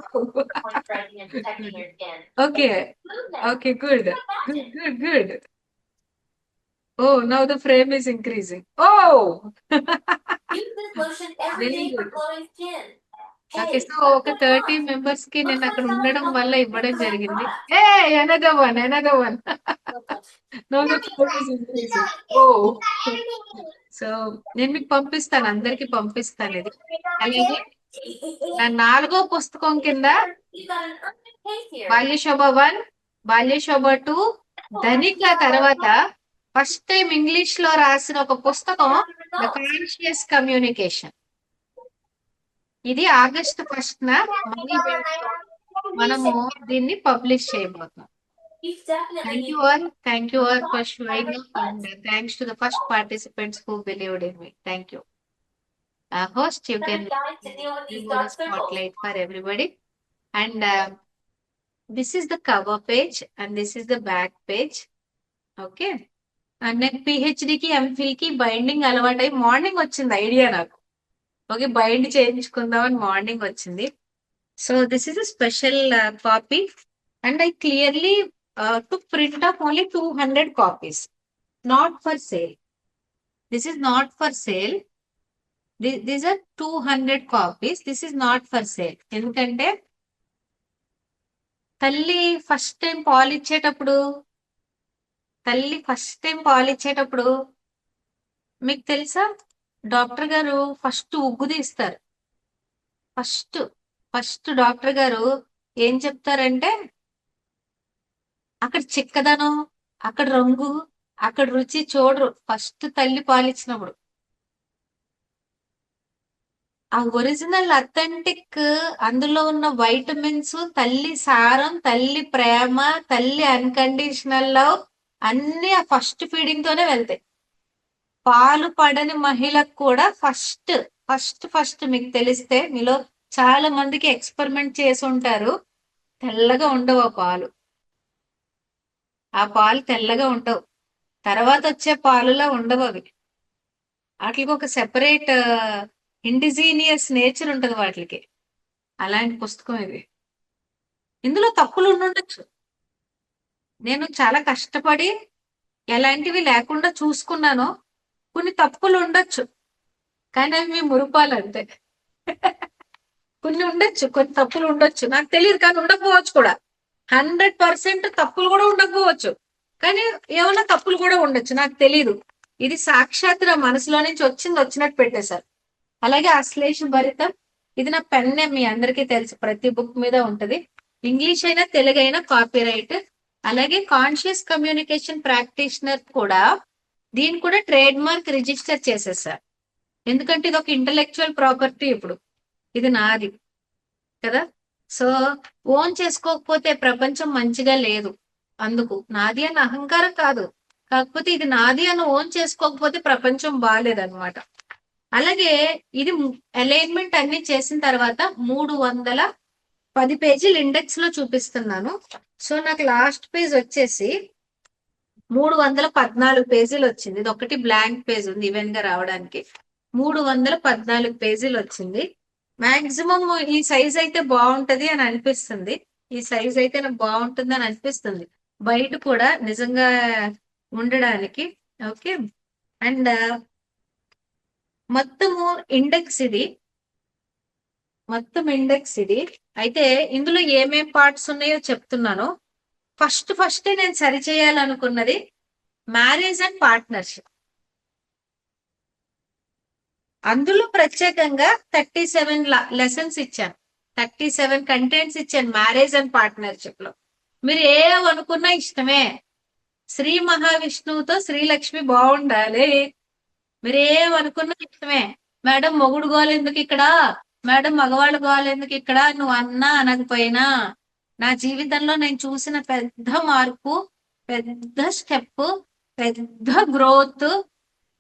Okay. Okay, good. Good, good, good. Oh, now the frame is increasing. Oh! Very good. Okay. So ఒక 30 మెంబర్స్ కి నేను అక్కడ ఉండడం వల్ల ఇవ్వడం జరిగింది. ఏ another one, another one. Now the frame is increasing. Oh. So నేను మీకు పంపిస్తాను, అందరికి పంపిస్తాను ఇది. అలాగే నా 4వ పుస్తకం కింద బాల్యశోభ 1, బాల్యశోభ 2, ధనిక తర్వాత ఫస్ట్ టైం ఇంగ్లీష్ లో రాసిన ఒక పుస్తకం ద కాన్షియస్ కమ్యూనికేషన్. ఇది ఆగస్టు 1న మనీ మనము దీన్ని పబ్లిష్ చేయబోతున్నాం. Thank you all for showing up, and thanks to the first participants who believed in me. Thank you. Host, you can do the spotlight for everybody. And this is the cover page and this is the back page. Okay. నాకు పిహెచ్డికి, ఎంఫిల్కి బైండింగ్ అలవాటై మార్నింగ్ వచ్చింది ఐడియా నాకు. ఓకే, బైండ్ చేయించుకుందామని మార్నింగ్ వచ్చింది. So this is a special copy and I clearly took print of only 200 copies. Not for sale. This is not for sale. These are 200 copies. This is not for sale. ఎందుకంటే తల్లి ఫస్ట్ టైం పాలు ఇచ్చేటప్పుడు మీకు తెలుసా, డాక్టర్ గారు ఫస్ట్ ఉగ్గు తీస్తారు. ఫస్ట్ డాక్టర్ గారు ఏం చెప్తారంటే, అక్కడ చిక్కదనం, అక్కడ రంగు, అక్కడ రుచి చూడరు ఫస్ట్ తల్లి పాలిచ్చినప్పుడు. ఆ ఒరిజినల్ అథెంటిక్ అందులో ఉన్న వైటమిన్స్, తల్లి సారం, తల్లి ప్రేమ, తల్లి అన్కండిషనల్ లవ్ అన్ని ఆ ఫస్ట్ ఫీడింగ్ తోనే వెళ్తాయి. పాలు పడని మహిళకు కూడా ఫస్ట్ మీకు తెలిస్తే, మీలో చాలా మందికి ఎక్స్పెరిమెంట్ చేసి ఉంటారు, తెల్లగా ఉండవు ఆ పాలు తెల్లగా ఉండవు. తర్వాత వచ్చే పాలులా ఉండవు అవి. వాటికి ఒక సెపరేట్ ఇండిజీనియస్ నేచర్ ఉంటుంది వాటికి. అలాంటి పుస్తకం ఇది. ఇందులో తప్పులు ఉండొచ్చు. నేను చాలా కష్టపడి ఎలాంటివి లేకుండా చూసుకున్నాను. కొన్ని తప్పులు ఉండొచ్చు, కానీ అవి మీ మురుపాలు అంతే. కొన్ని తప్పులు ఉండొచ్చు, నాకు తెలియదు, కానీ ఉండకపోవచ్చు కూడా. 100% తప్పులు కూడా ఉండకపోవచ్చు, కానీ ఏమన్నా తప్పులు కూడా ఉండొచ్చు, నాకు తెలీదు. ఇది సాక్షాత్ నా మనసులో నుంచి వచ్చినట్టు పెట్టేశారు. అలాగే అశ్లేష భరితం, ఇది నా పెన్నే, మీ అందరికీ తెలుసు, ప్రతి బుక్ మీద ఉంటది. ఇంగ్లీష్ అయినా తెలుగు అయినా కాపీరైట్. అలాగే కాన్షియస్ కమ్యూనికేషన్ ప్రాక్టీషనర్ కూడా, దీన్ని కూడా ట్రేడ్ మార్క్ రిజిస్టర్ చేసేసారు. ఎందుకంటే ఇది ఒక ఇంటలెక్చువల్ ప్రాపర్టీ. ఇప్పుడు ఇది నాది కదా. సో ఓన్ చేసుకోకపోతే ప్రపంచం మంచిగా లేదు. అందుకు నాది అన్న అహంకారం కాదు, కాకపోతే ఇది నాది అని ఓన్ చేసుకోకపోతే ప్రపంచం బాగాలేదన్నమాట. అలాగే ఇది అలైన్మెంట్ అన్ని చేసిన తర్వాత 310 పేజీలు ఇండెక్స్ లో చూపిస్తున్నాను. సో నాకు లాస్ట్ పేజ్ వచ్చేసి 314 పేజీలు వచ్చింది. ఇది ఒకటి బ్లాంక్ పేజ్ ఉంది ఈవెన్ గా రావడానికి. 314 పేజీలు వచ్చింది. మాక్సిమం ఈ సైజ్ అయితే బాగుంటది అని అనిపిస్తుంది. ఈ సైజ్ అయితే నాకు బాగుంటుంది అని అనిపిస్తుంది బయట కూడా నిజంగా ఉండడానికి. ఓకే. అండ్ మొత్తము ఇండెక్స్ ఇది, మొత్తం ఇండెక్స్ ఇది. అయితే ఇందులో ఏమేం పార్ట్స్ ఉన్నాయో చెప్తున్నాను. ఫస్ట్ నేను సరి చేయాలనుకున్నది మ్యారేజ్ అండ్ పార్ట్నర్షిప్. అందులో ప్రత్యేకంగా 37 లెసన్స్ ఇచ్చాను, 37 కంటెంట్స్ ఇచ్చాను మ్యారేజ్ అండ్ పార్ట్నర్షిప్ లో. మీరు ఏమనుకున్నా ఇష్టమే. శ్రీ మహావిష్ణువుతో శ్రీలక్ష్మి బాగుండాలి. మీరు ఏమనుకున్నా ఇష్టమే. మేడం మొగుడు గోలు ఎందుకు ఇక్కడ, మేడం మగవాళ్ళు గోలు ఎందుకు ఇక్కడ, నువ్వు అన్నా అనకపోయినా నా జీవితంలో నేను చూసిన పెద్ద మార్పు, పెద్ద స్టెప్, పెద్ద గ్రోత్,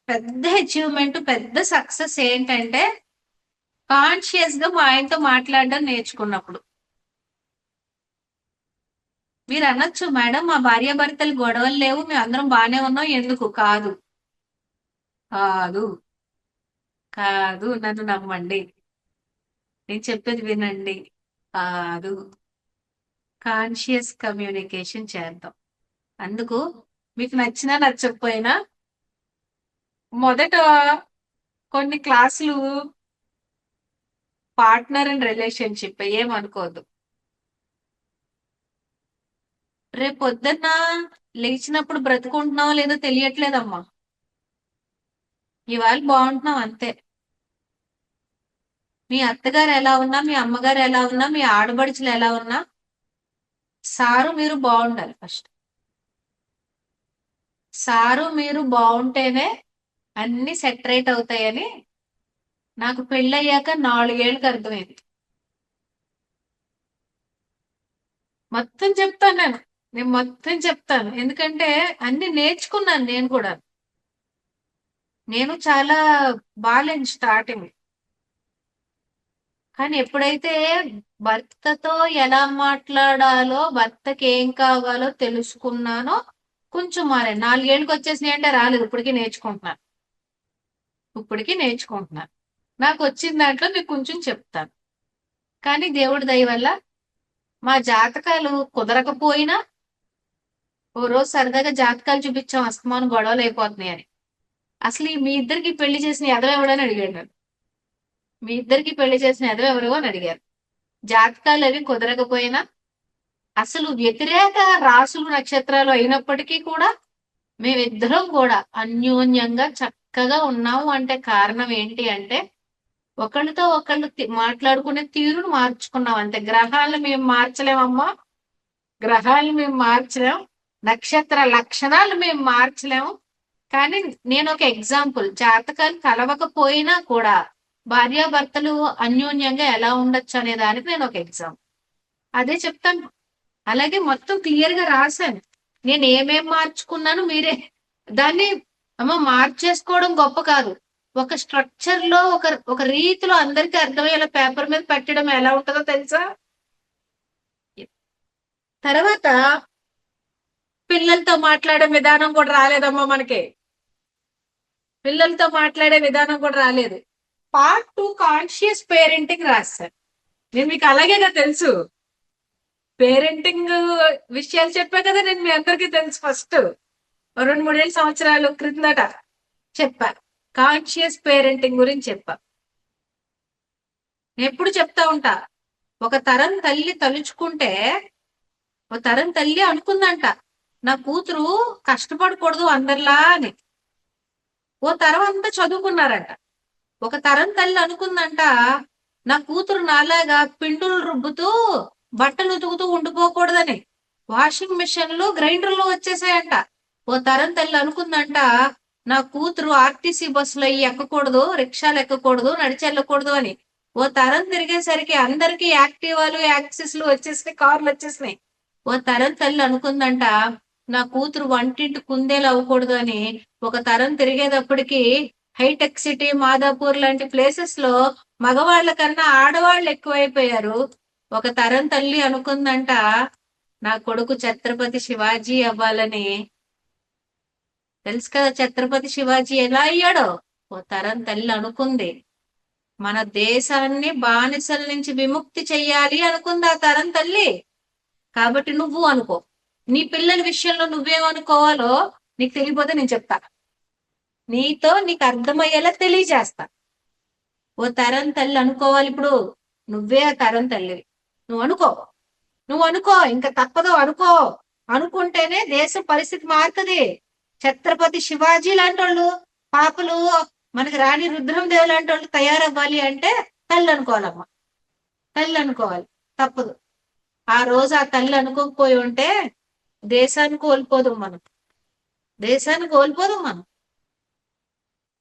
పెద్ద అచీవ్మెంట్, పెద్ద సక్సెస్ ఏంటంటే కాన్షియస్ గా మా ఆయనతో మాట్లాడడం నేర్చుకున్నప్పుడు. మీరు అనొచ్చు మేడం మా భార్యాభర్తలు గొడవలు లేవు, మేము అందరం బాగానే ఉన్నాం, ఎందుకు కాదు. కాదు కాదు నన్ను నమ్మండి, నేను చెప్పేది వినండి. కాదు. కాన్షియస్ కమ్యూనికేషన్ చేద్దాం. అందుకు మీకు నచ్చినా నచ్చకపోయినా మొదట కొన్ని క్లాసులు పార్ట్నర్ అండ్ రిలేషన్షిప్ ఏమనుకోవద్దు. రేపు పొద్దున్న లేచినప్పుడు బ్రతుకుంటున్నావో లేదో తెలియట్లేదమ్మా. ఇవాళ బాగుంటున్నాం అంతే. మీ అత్తగారు ఎలా ఉన్నా, మీ అమ్మగారు ఎలా ఉన్నా, మీ ఆడబడుచులు ఎలా ఉన్నా సారు మీరు బాగుండాలి ఫస్ట్. సారు మీరు బాగుంటేనే అన్ని సెటరేట్ అవుతాయని నాకు పెళ్ళయ్యాక 4 ఏళ్ళకి అర్థమైంది. మొత్తం చెప్తాను నేను మొత్తం చెప్తాను, ఎందుకంటే అన్ని నేర్చుకున్నాను నేను కూడా. నేను చాలా బాలేను స్టార్టింగ్, కానీ ఎప్పుడైతే భర్తతో ఎలా మాట్లాడాలో, భర్తకి ఏం కావాలో తెలుసుకున్నానో కొంచెం మారే. 4 ఏళ్ళకి వచ్చేసినాయి అంటే రాలేదు, ఇప్పటికీ నేర్చుకుంటున్నాను. ఇప్పటికీ నేర్చుకుంటున్నాను. నాకు వచ్చిన దాంట్లో మీకు కొంచెం చెప్తాను. కానీ దేవుడి దయ వల్ల మా జాతకాలు కుదరకపోయినా ఓ రోజు సరదాగా జాతకాలు చూపించాం, అస్తమానం గొడవలు అయిపోతున్నాయి అని. అసలు ఈ మీ ఇద్దరికి పెళ్లి చేసిన ఎదవ ఎవడని అడిగాడు నన్ను. మీ ఇద్దరికి పెళ్లి చేసిన ఎదవ ఎవరు అని అడిగారు. జాతకాలు అవి కుదరకపోయినా, అసలు వ్యతిరేక రాసులు నక్షత్రాలు అయినప్పటికీ కూడా మేమిద్దరం కూడా అన్యోన్యంగా చక్కగా ఉన్నాము. అంటే కారణం ఏంటి అంటే ఒకళ్ళతో ఒకళ్ళు మాట్లాడుకునే తీరును మార్చుకున్నాం అంతే. గ్రహాలను మేము మార్చలేమమ్మా, గ్రహాలను మేము మార్చలేం, నక్షత్ర లక్షణాలు మేము మార్చలేము. కానీ నేను ఒక ఎగ్జాంపుల్, జాతకాలు కలవకపోయినా కూడా భార్యాభర్తలు అన్యోన్యంగా ఎలా ఉండొచ్చు అనే దానికి నేను ఒక ఎగ్జాంపుల్. అదే చెప్తాను. అలాగే మొత్తం క్లియర్ గా రాశాను. నేను ఏమేం మార్చుకున్నాను మీరే దాన్ని అమ్మ మార్చేసుకోవడం గొప్ప కాదు. ఒక స్ట్రక్చర్ లో ఒక ఒక రీతిలో అందరికీ అర్థమయ్యేలా పేపర్ మీద పెట్టడం ఎలా ఉంటుందో తెలుసా. తర్వాత పిల్లలతో మాట్లాడే విధానం కూడా రాలేదమ్మా మనకి. పిల్లలతో మాట్లాడే విధానం కూడా రాలేదు. పార్ట్ 2 కాన్షియస్ పేరెంటింగ్ రాశాను. నేను మీకు అలాగేగా తెలుసు, పేరెంటింగ్ విషయాలు చెప్పా కదా నేను మీ అందరికీ తెలుసు. ఫస్ట్ 2-3 సంవత్సరాలు క్రిందట చెప్పా, కాన్షియస్ పేరెంటింగ్ గురించి చెప్పా. నేను ఎప్పుడు చెప్తా ఉంటా, ఒక తరం తల్లి తలుచుకుంటే, ఒక తరం తల్లి అనుకుందంట నా కూతురు కష్టపడకూడదు అందరిలా అని. ఓ తరం అంతా చదువుకున్నారంట. ఒక తరం తల్లి అనుకుందంట నా కూతురు నాలాగా పిండులు రుబ్బుతూ బట్టలు ఉతుకుతూ ఉండిపోకూడదని. వాషింగ్ మిషన్లు గ్రైండర్లు వచ్చేసాయంట. ఓ తరం తల్లి అనుకుందంట నా కూతురు ఆర్టీసీ బస్సులో ఎక్కకూడదు, రిక్షాలు ఎక్కకూడదు, నడిచి వెళ్ళకూడదు అని. ఓ తరం తిరిగేసరికి అందరికీ యాక్టివాలు, యాక్సిస్లు వచ్చేసినాయి, కార్లు వచ్చేసినాయి. ఓ తరం తల్లి అనుకుందంట నా కూతురు వంటింటి కుందేలు అవ్వకూడదు అని. ఒక తరం తిరిగేటప్పటికి హైటెక్ సిటీ, మాదాపూర్ లాంటి ప్లేసెస్ లో మగవాళ్ళ కన్నా ఆడవాళ్ళు ఎక్కువైపోయారు. ఒక తరం తల్లి అనుకుందంట నా కొడుకు ఛత్రపతి శివాజీ అవ్వాలని. తెలుసు కదా ఛత్రపతి శివాజీ ఎలా అయ్యాడో. ఓ తరం తల్లి అనుకుంది మన దేశాన్ని బానిసల నుంచి విముక్తి చెయ్యాలి అనుకుంది ఆ తరం తల్లి. కాబట్టి నువ్వు అనుకో, నీ పిల్లల విషయంలో నువ్వేమనుకోవాలో నీకు తెలియపోతే నేను చెప్తా, నీకు అర్థమయ్యేలా తెలియజేస్తా. ఓ తరం తల్లి అనుకోవాలి. ఇప్పుడు నువ్వే ఆ తరం తల్లివి. నువ్వు అనుకో ఇంకా తప్పదు, అనుకో. అనుకుంటేనే దేశం పరిస్థితి మారుతుంది. ఛత్రపతి శివాజీ లాంటి వాళ్ళు, పాపలు మనకి రాణి రుద్రమదేవి లాంటి వాళ్ళు తయారవ్వాలి అంటే తల్లి అనుకోవాలమ్మా, తల్లి అనుకోవాలి, తప్పదు. ఆ రోజు ఆ తల్లి అనుకోకపోయి ఉంటే దేశాన్ని కోల్పోదు మనం, దేశాన్ని కోల్పోదు మనం.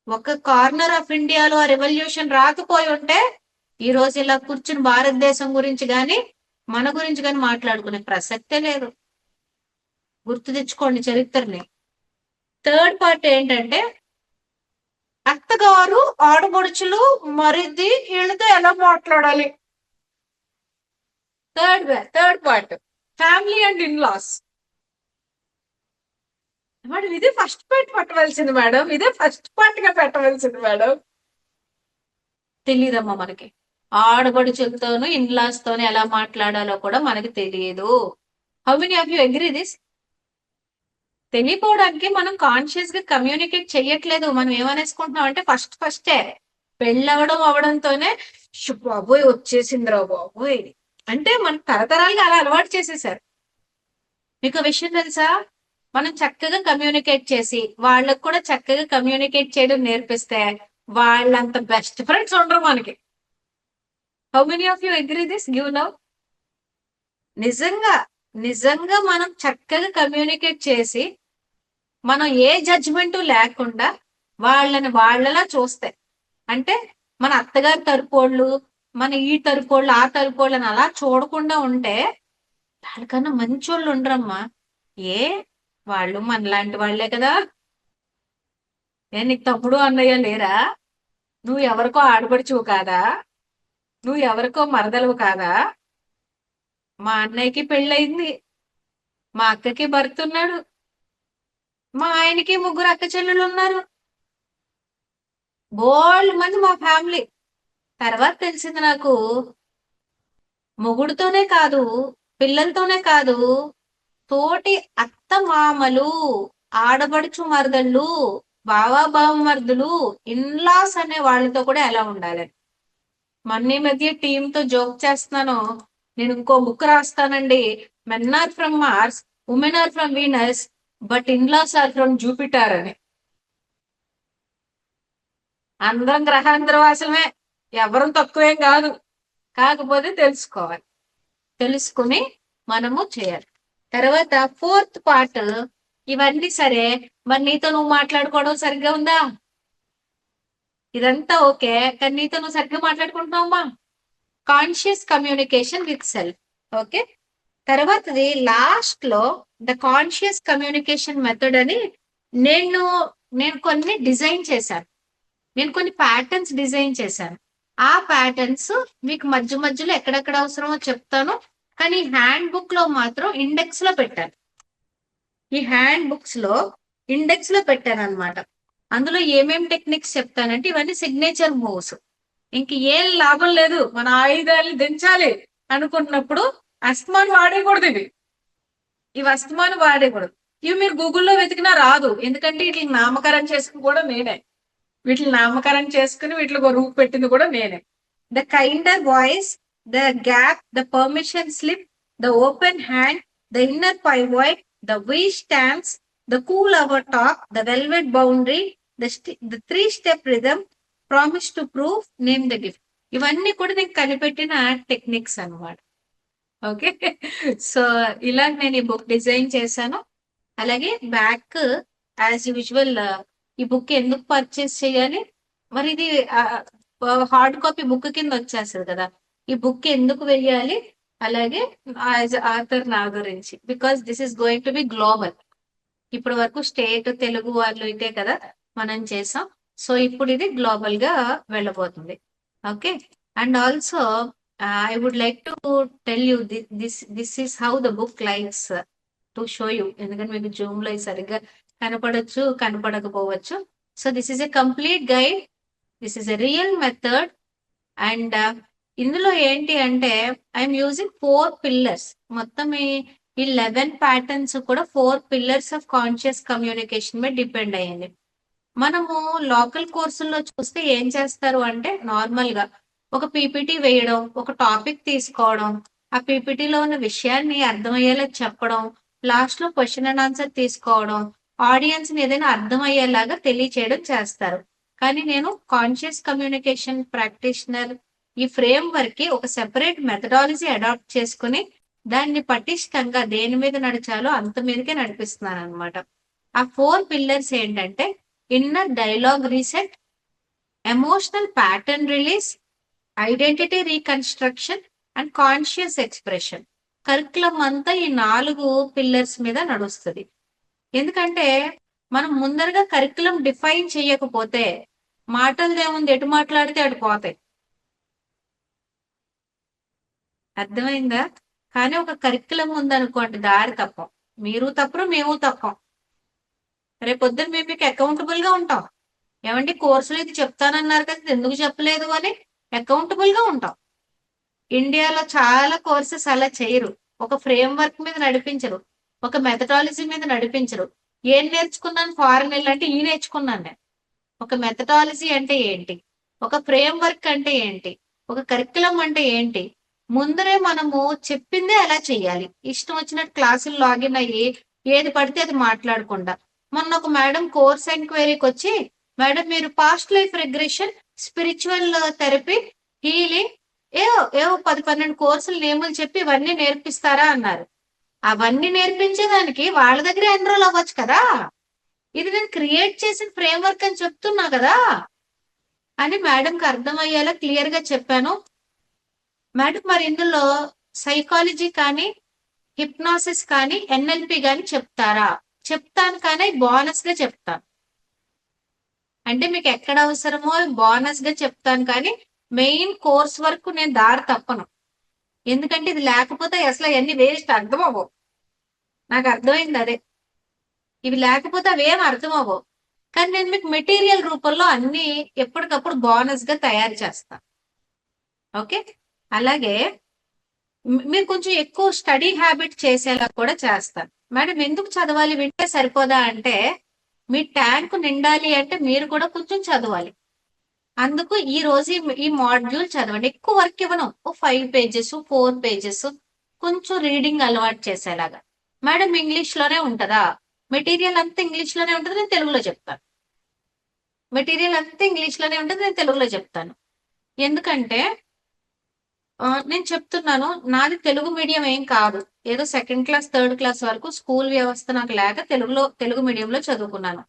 ఒక కార్నర్ ఆఫ్ ఇండియాలో ఆ రెవల్యూషన్ రాకపోయి ఉంటే ఈ రోజు ఇలా కూర్చుని భారతదేశం గురించి గాని మన గురించి గాని మాట్లాడుకునే ప్రసక్తే లేదు. గుర్తు తెచ్చుకోండి చరిత్రని. థర్డ్ పార్ట్ ఏంటంటే అత్తగారు, ఆడపడుచులు, మరిది వీళ్ళతో ఎలా మాట్లాడాలి. Third part family and in laws. Madam ఇదే ఫస్ట్ పార్ట్ పెట్టవలసింది మేడం, ఇదే ఫస్ట్ పార్ట్ గా పెట్టవలసింది మేడం. తెలియదమ్మా మనకి. ఆడపడుచులతోనూ ఇన్లాస్ తోనూ ఎలా మాట్లాడాలో కూడా మనకి తెలియదు. How many of you agree this? తెలియపోవడానికి మనం కాన్షియస్ గా కమ్యూనికేట్ చెయ్యట్లేదు. మనం ఏమనేసుకుంటున్నాం అంటే ఫస్టే అవడంతోనే బాబోయ్ వచ్చేసిందిరా బాబోయ్ అంటే మన తరతరాలుగా అలా అలవాటు చేసేసారు. మీకు విషయం తెలుసా, మనం చక్కగా కమ్యూనికేట్ చేసి వాళ్ళకు కూడా చక్కగా కమ్యూనికేట్ చేయడం నేర్పిస్తే వాళ్ళంత బెస్ట్ ఫ్రెండ్స్ ఉండరు మనకి. How many of you agree this? Give now. నిజంగా నిజంగా మనం చక్కగా కమ్యూనికేట్ చేసి మనం ఏ జడ్జిమెంట్ లేకుండా వాళ్ళని వాళ్ళలా చూస్తే, అంటే మన అత్తగారి తరపోళ్ళు, మన ఈ తరపోళ్ళు, ఆ తరపోళ్ళని అలా చూడకుండా ఉంటే వాళ్ళకన్నా మంచోళ్ళు ఉండరమ్మా. ఏ వాళ్ళు మనలాంటి వాళ్లే కదా. నీకు తమ్ముడు అన్నయ్య లేరా? నువ్వు ఎవరికో ఆడపడుచువు కాదా? నువ్వు ఎవరికో మరదలువు కాదా? మా అన్నయ్యకి పెళ్ళయింది, మా అక్కకి భర్త ఉన్నాడు, మా ఆయనకి ముగ్గురు అక్క చెల్లెలు ఉన్నారు, బోల్డ్ మంది మా ఫ్యామిలీ. తర్వాత తెలిసింది నాకు మొగుడుతోనే కాదు, పిల్లలతోనే కాదు, తోటి అత్త మామలు, ఆడబడుచు మరదళ్ళు, బావా బావమర్దులు, ఇన్లాస్ అనే వాళ్ళతో కూడా ఎలా ఉండాలని. మొన్న ఈ మధ్య టీమ్ తో జోక్ చేస్తున్నాను. నేను ఇంకో బుక్ రాస్తానండి, men are from Mars, women are from Venus, but in-laws are from Jupiter అని. అందరం గ్రహాంతర వాసమే, ఎవరం తక్కువేం కాదు. కాకపోతే తెలుసుకోవాలి, తెలుసుకుని మనము చేయాలి. తర్వాత ఫోర్త్ పార్ట్, ఇవన్నీ సరే, మరి నీతో నువ్వు మాట్లాడుకోవడం సరిగ్గా ఉందా? ఇదంతా ఓకే, కానీ నీతో నువ్వు సరిగ్గా మాట్లాడుకుంటున్నావమ్మా? Conscious communication with self. Okay. తర్వాతది లాస్ట్ లో ద కాన్షియస్ కమ్యూనికేషన్ మెథడ్ అని నేను నేను కొన్ని డిజైన్ చేశాను. నేను కొన్ని ప్యాటర్న్స్ డిజైన్ చేశాను. ఆ ప్యాటర్న్స్ మీకు మధ్య మధ్యలో ఎక్కడెక్కడ అవసరమో చెప్తాను, కానీ హ్యాండ్ బుక్ లో మాత్రం ఇండెక్స్ లో పెట్టాను. ఈ హ్యాండ్ బుక్స్ లో ఇండెక్స్ లో పెట్టాను అనమాట. అందులో ఏమేం టెక్నిక్స్ చెప్తానంటే ఇవన్నీ సిగ్నేచర్ మూవ్స్. ఇంక ఏం లాభం లేదు, మన ఆయుధాలు దించాలి అనుకున్నప్పుడు అస్తమాను వాడేయకూడదు. ఇవి అస్తమాను వాడేయకూడదు. ఇవి మీరు గూగుల్లో వెతికినా రాదు, ఎందుకంటే వీటిని నామకరణం చేసుకుని కూడా నేనే. వీటిని నామకరణం చేసుకుని వీటిలో రూపు పెట్టింది కూడా నేనే. The kinder voice, the gap, the permission slip, the open hand, the inner pivot, the we stamps, the cool hour talk, the velvet boundary, the three step rhythm, promise to prove, name the gift. ఇవన్నీ కూడా నేను కనిపెట్టిన టెక్నిక్స్ అన్నమాట. ఓకే. సో ఇలా నేను ఈ బుక్ డిజైన్ చేశాను. అలాగే బ్యాక్ యాజ్ యూజువల్ ఈ బుక్ ఎందుకు పర్చేస్ చేయాలి, మరి ఇది హార్డ్ కాపీ బుక్ కింద వచ్చేస్తుంది కదా, ఈ బుక్ ఎందుకు వెయ్యాలి, అలాగే యాజ్ ఆథర్ నా గురించి, because this is going to be global. ఇప్పటి వరకు స్టేట్ తెలుగు వాళ్ళు ఇదే కదా మనం చేసాం, సో ఇప్పుడు ఇది గ్లోబల్ గా వెళ్ళబోతుంది. Okay, and also I would like to tell you this is how the book likes to show you. ఎందుకంటే మీకు జూమ్ లో సరిగ్గా కనపడచ్చు, కనపడకపోవచ్చు. So this is a complete guide, this is a real method. And ఇందులో ఏంటి అంటే ఐఎమ్ యూజింగ్ 4 పిల్లర్స్. మొత్తం ఈ 11 ప్యాటర్న్స్ కూడా 4 పిల్లర్స్ ఆఫ్ కాన్షియస్ కమ్యూనికేషన్ మీద డిపెండ్ అయ్యింది. మనము లోకల్ కోర్సుల్లో చూస్తే ఏం చేస్తారు అంటే నార్మల్ గా ఒక పీపీటీ వేయడం, ఒక టాపిక్ తీసుకోవడం, ఆ పీపీటీలో ఉన్న విషయాన్ని అర్థమయ్యేలా చెప్పడం, లాస్ట్ లో క్వశ్చన్ అండ్ ఆన్సర్ తీసుకోవడం, ఆడియన్స్ ని ఏదైనా అర్థమయ్యేలాగా తెలియచేయడం చేస్తారు. కానీ నేను కాన్షియస్ కమ్యూనికేషన్ ప్రాక్టీషనర్, ఈ ఫ్రేమ్ వర్క్ కి ఒక సెపరేట్ మెథడాలజీ అడాప్ట్ చేసుకుని దాన్ని పటిష్టంగా దేని మీద నడిచాలో అంత మీదకే నడిపిస్తున్నాను అనమాట. ఆ 4 పిల్లర్స్ ఏంటంటే inner dialogue reset, emotional pattern release, identity reconstruction and conscious expression. Curriculum అంతా ఈ 4 పిల్లర్స్ మీద నడుస్తుంది. ఎందుకంటే మనం ముందరగా కరికులం డిఫైన్ చేయకపోతే మాటలదేముంది, ఎటు మాట్లాడితే అటు పోతాయి. అర్థమైందా? కానీ ఒక కరికులం ఉందనుకోండి, దారి తప్పం. మీరు తప్పరు, మేము తప్పం. రేపొద్దున మేము మీకు అకౌంటబుల్ గా ఉంటాం. ఏమంటే కోర్సులో ఇది చెప్తానన్నారు కదా, ఎందుకు చెప్పలేదు అని అకౌంటబుల్ గా ఉంటాం. ఇండియాలో చాలా కోర్సెస్ అలా చేయరు. ఒక ఫ్రేమ్ వర్క్ మీద నడిపించరు, ఒక మెథడాలజీ మీద నడిపించరు. ఏం నేర్చుకున్నాను ఫారెన్ వెళ్ళంటే ఈ నేర్చుకున్నాను నేను. ఒక మెథడాలజీ అంటే ఏంటి, ఒక ఫ్రేమ్ వర్క్ అంటే ఏంటి, ఒక కరికులం అంటే ఏంటి, ముందరే మనము చెప్పిందే ఎలా చెయ్యాలి. ఇష్టం వచ్చినట్టు క్లాసులు లాగిన్ అయ్యి ఏది పడితే అది మాట్లాడకుండా. మొన్న ఒక మేడం కోర్స్ ఎంక్వైరీకి వచ్చి, మేడం మీరు past life regression, spiritual therapy, healing, ఏవో ఏవో 10-12 కోర్సులు నేములు చెప్పి ఇవన్నీ నేర్పిస్తారా అన్నారు. అవన్నీ నేర్పించేదానికి వాళ్ళ దగ్గర ఎన్రోల్ అవ్వచ్చు కదా. ఇది నేను క్రియేట్ చేసిన ఫ్రేమ్ వర్క్ అని చెప్తున్నా కదా అని మేడంకి అర్థమయ్యేలా క్లియర్ గా చెప్పాను. మేడం మరి ఇందులో సైకాలజీ కానీ, హిప్నాసిస్ కానీ, ఎన్ఎల్పి కానీ చెప్తారా? చెప్తాను, కానీ బోనస్ గా చెప్తాను. అంటే మీకు ఎక్కడ అవసరమో బోనస్ గా చెప్తాను, కానీ మెయిన్ కోర్స్ వరకు నేను దారి తప్పను. ఎందుకంటే ఇది లేకపోతే అసలు అవన్నీ వేస్ట్, అర్థం అవ్వవు. నాకు అర్థమైంది అదే. ఇవి లేకపోతే అవేం అర్థం అవ్వవు. కానీ నేను మీకు మెటీరియల్ రూపంలో అన్ని ఎప్పటికప్పుడు బోనస్ గా తయారు చేస్తాను. ఓకే, అలాగే మీరు కొంచెం ఎక్కువ స్టడీ హ్యాబిట్ చేసేలా కూడా చేస్తాను. మేడం ఎందుకు చదవాలి, వింటే సరిపోదా అంటే, మీ ట్యాంక్ నిండాలి అంటే మీరు కూడా కొంచెం చదవాలి. అందుకు ఈ రోజు ఈ మాడ్యూల్ చదవండి. ఎక్కువ వర్క్ ఇవ్వను, 5 పేజెస్ 4 పేజెస్, కొంచెం రీడింగ్ అలవాటు చేసేలాగా. మేడం ఇంగ్లీష్ లోనే ఉంటదా, మెటీరియల్ అంతా ఇంగ్లీష్ లోనే ఉంటుంది, నేను తెలుగులో చెప్తాను. మెటీరియల్ అంతా ఇంగ్లీష్ లోనే ఉంటుంది, నేను తెలుగులో చెప్తాను. ఎందుకంటే నేను చెప్తున్నాను, నాది తెలుగు మీడియం ఏం కాదు. ఏదో 2nd క్లాస్ 3rd క్లాస్ వరకు స్కూల్ వ్యవస్థ నాకు లేక తెలుగు మీడియంలో చదువుకున్నాను.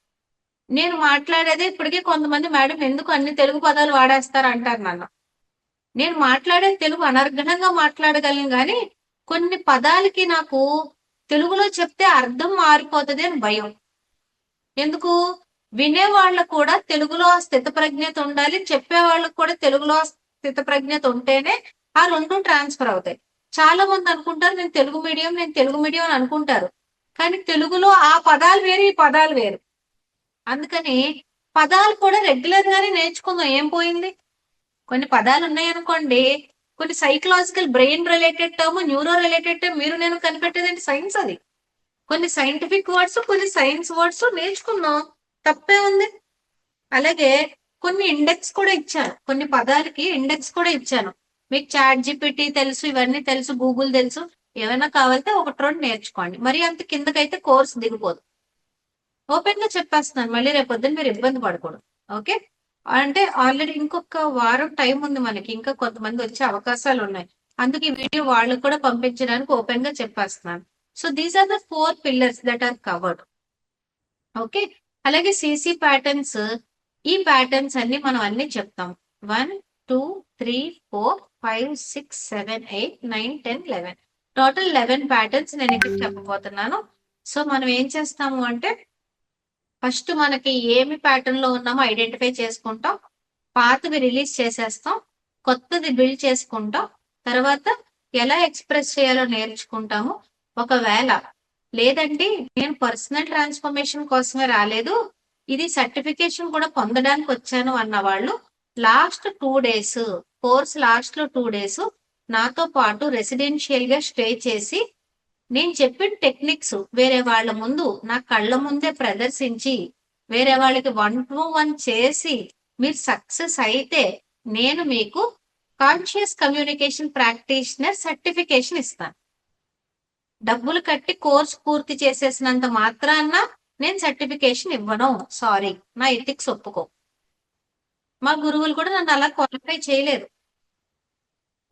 నేను మాట్లాడేది ఇప్పటికీ కొంతమంది మేడం ఎందుకు అన్ని తెలుగు పదాలు వాడేస్తారు అంటారు నన్ను. నేను మాట్లాడే తెలుగు అనర్గణంగా మాట్లాడగలను, కానీ కొన్ని పదాలకి నాకు తెలుగులో చెప్తే అర్థం మారిపోతుంది అని భయం. ఎందుకు? వినేవాళ్ళకు కూడా తెలుగులో స్థిత ప్రజ్ఞత ఉండాలి, చెప్పే వాళ్ళకు కూడా తెలుగులో స్థిత ప్రజ్ఞత ఉంటేనే ఆ 2 ట్రాన్స్ఫర్ అవుతాయి. చాలా మంది అనుకుంటారు నేను తెలుగు మీడియం అని అనుకుంటారు, కానీ తెలుగులో ఆ పదాలు వేరు, ఈ పదాలు వేరు. అందుకని పదాలు కూడా రెగ్యులర్ గానే నేర్చుకుందాం, ఏం పోయింది. కొన్ని పదాలు ఉన్నాయనుకోండి, కొన్ని psychological brain related term, neuro related term మీరు నేను కనిపెట్టేదండి సైన్స్. అది కొన్ని సైంటిఫిక్ వర్డ్స్, కొన్ని సైన్స్ వర్డ్స్ నేర్చుకుందాం, తప్పే ఉంది. అలాగే కొన్ని ఇండెక్స్ కూడా ఇచ్చాను, కొన్ని పదాలకి ఇండెక్స్ కూడా ఇచ్చాను. మీకు చాట్ జిపిటి తెలుసు, ఇవన్నీ తెలుసు, గూగుల్ తెలుసు, ఏమైనా కావాలంటే 1-2 నేర్చుకోండి. మరి అంత కిందకైతే కోర్స్ దిగిపోదు. ఓపెన్ గా చెప్పేస్తున్నాను, మళ్ళీ రేపొద్దున మీరు ఇబ్బంది పడకూడదు. ఓకే, అంటే ఆల్రెడీ ఇంకొక వారం టైం ఉంది మనకి, ఇంకా కొంతమంది వచ్చే అవకాశాలు ఉన్నాయి. అందుకే ఈ వీడియో వాళ్ళకు కూడా పంపించడానికి ఓపెన్ గా చెప్పేస్తున్నాను. So these are the 4 pillars that are covered. Okay, అలాగే సిసి ప్యాటర్న్స్, ఈ ప్యాటర్న్స్ అన్ని మనం అన్ని చెప్తాం. 1 2 3 4 5 6 7 8 9 10 11 టోటల్ 11 ప్యాటర్న్స్ నేను ఇక్కడ చెప్పబోతున్నాను. సో మనం ఏం చేస్తాము అంటే ఫస్ట్ మనకి ఏమి ప్యాటర్న్ లో ఉన్నామో ఐడెంటిఫై చేసుకుంటాం, పాతవి రిలీజ్ చేసేస్తాం, కొత్తది బిల్డ్ చేసుకుంటాం, తర్వాత ఎలా ఎక్స్ప్రెస్ చేయాలో నేర్చుకుంటాము. ఒకవేళ లేదండి నేను పర్సనల్ ట్రాన్స్ఫర్మేషన్ కోసమే రాలేదు, ఇది సర్టిఫికేషన్ కూడా పొందడానికి వచ్చాను అన్న వాళ్ళు లాస్ట్ 2 days, కోర్స్ లాస్ట్ లో 2 days నాతో పాటు రెసిడెన్షియల్ గా స్టే చేసి నేను చెప్పిన టెక్నిక్స్ వేరే వాళ్ళ ముందు నా కళ్ళ ముందే ప్రదర్శించి వేరే వాళ్ళకి 1-to-1 చేసి మీరు సక్సెస్ అయితే నేను మీకు కాన్షియస్ కమ్యూనికేషన్ ప్రాక్టీషనర్ సర్టిఫికేషన్ ఇస్తాను. డబ్బులు కట్టి కోర్స్ పూర్తి చేసేసినంత మాత్రాన నేను సర్టిఫికేషన్ ఇవ్వను, సారీ, నా ఎథిక్స్ ఒప్పుకో. మా గురువులు కూడా నన్ను అలా క్వాలిఫై చేయలేదు.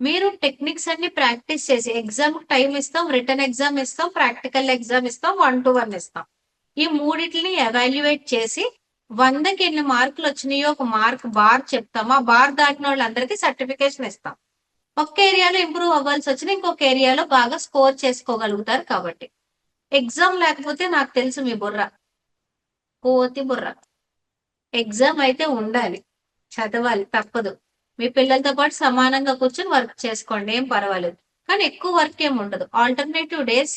మీరు టెక్నిక్స్ అన్ని ప్రాక్టీస్ చేసి ఎగ్జామ్ టైం ఇస్తాం, రిటర్న్ ఎగ్జామ్ ఇస్తాం, ప్రాక్టికల్ ఎగ్జామ్ ఇస్తాం, 1-to-1 ఇస్తాం. ఈ మూడిటిని ఎవాల్యుయేట్ చేసి 100కి ఎన్ని మార్కులు వచ్చినాయో ఒక మార్క్ బార్ చెప్తాం. ఆ బార్ దాటిన వాళ్ళందరికీ సర్టిఫికేషన్ ఇస్తాం. ఒక్క ఏరియాలో ఇంప్రూవ్ అవ్వాల్సి వచ్చినా ఇంకొక ఏరియాలో బాగా స్కోర్ చేసుకోగలుగుతారు. కాబట్టి ఎగ్జామ్ లేకపోతే నాకు తెలుసు మీ బుర్ర కోతి బుర్ర. ఎగ్జామ్ అయితే ఉండాలి, చదవాలి, తప్పదు. మీ పిల్లలతో పాటు సమానంగా కూర్చొని వర్క్ చేసుకోండి, ఏం పర్వాలేదు. కానీ ఎక్కువ వర్క్ ఏమి ఉండదు. Alternative days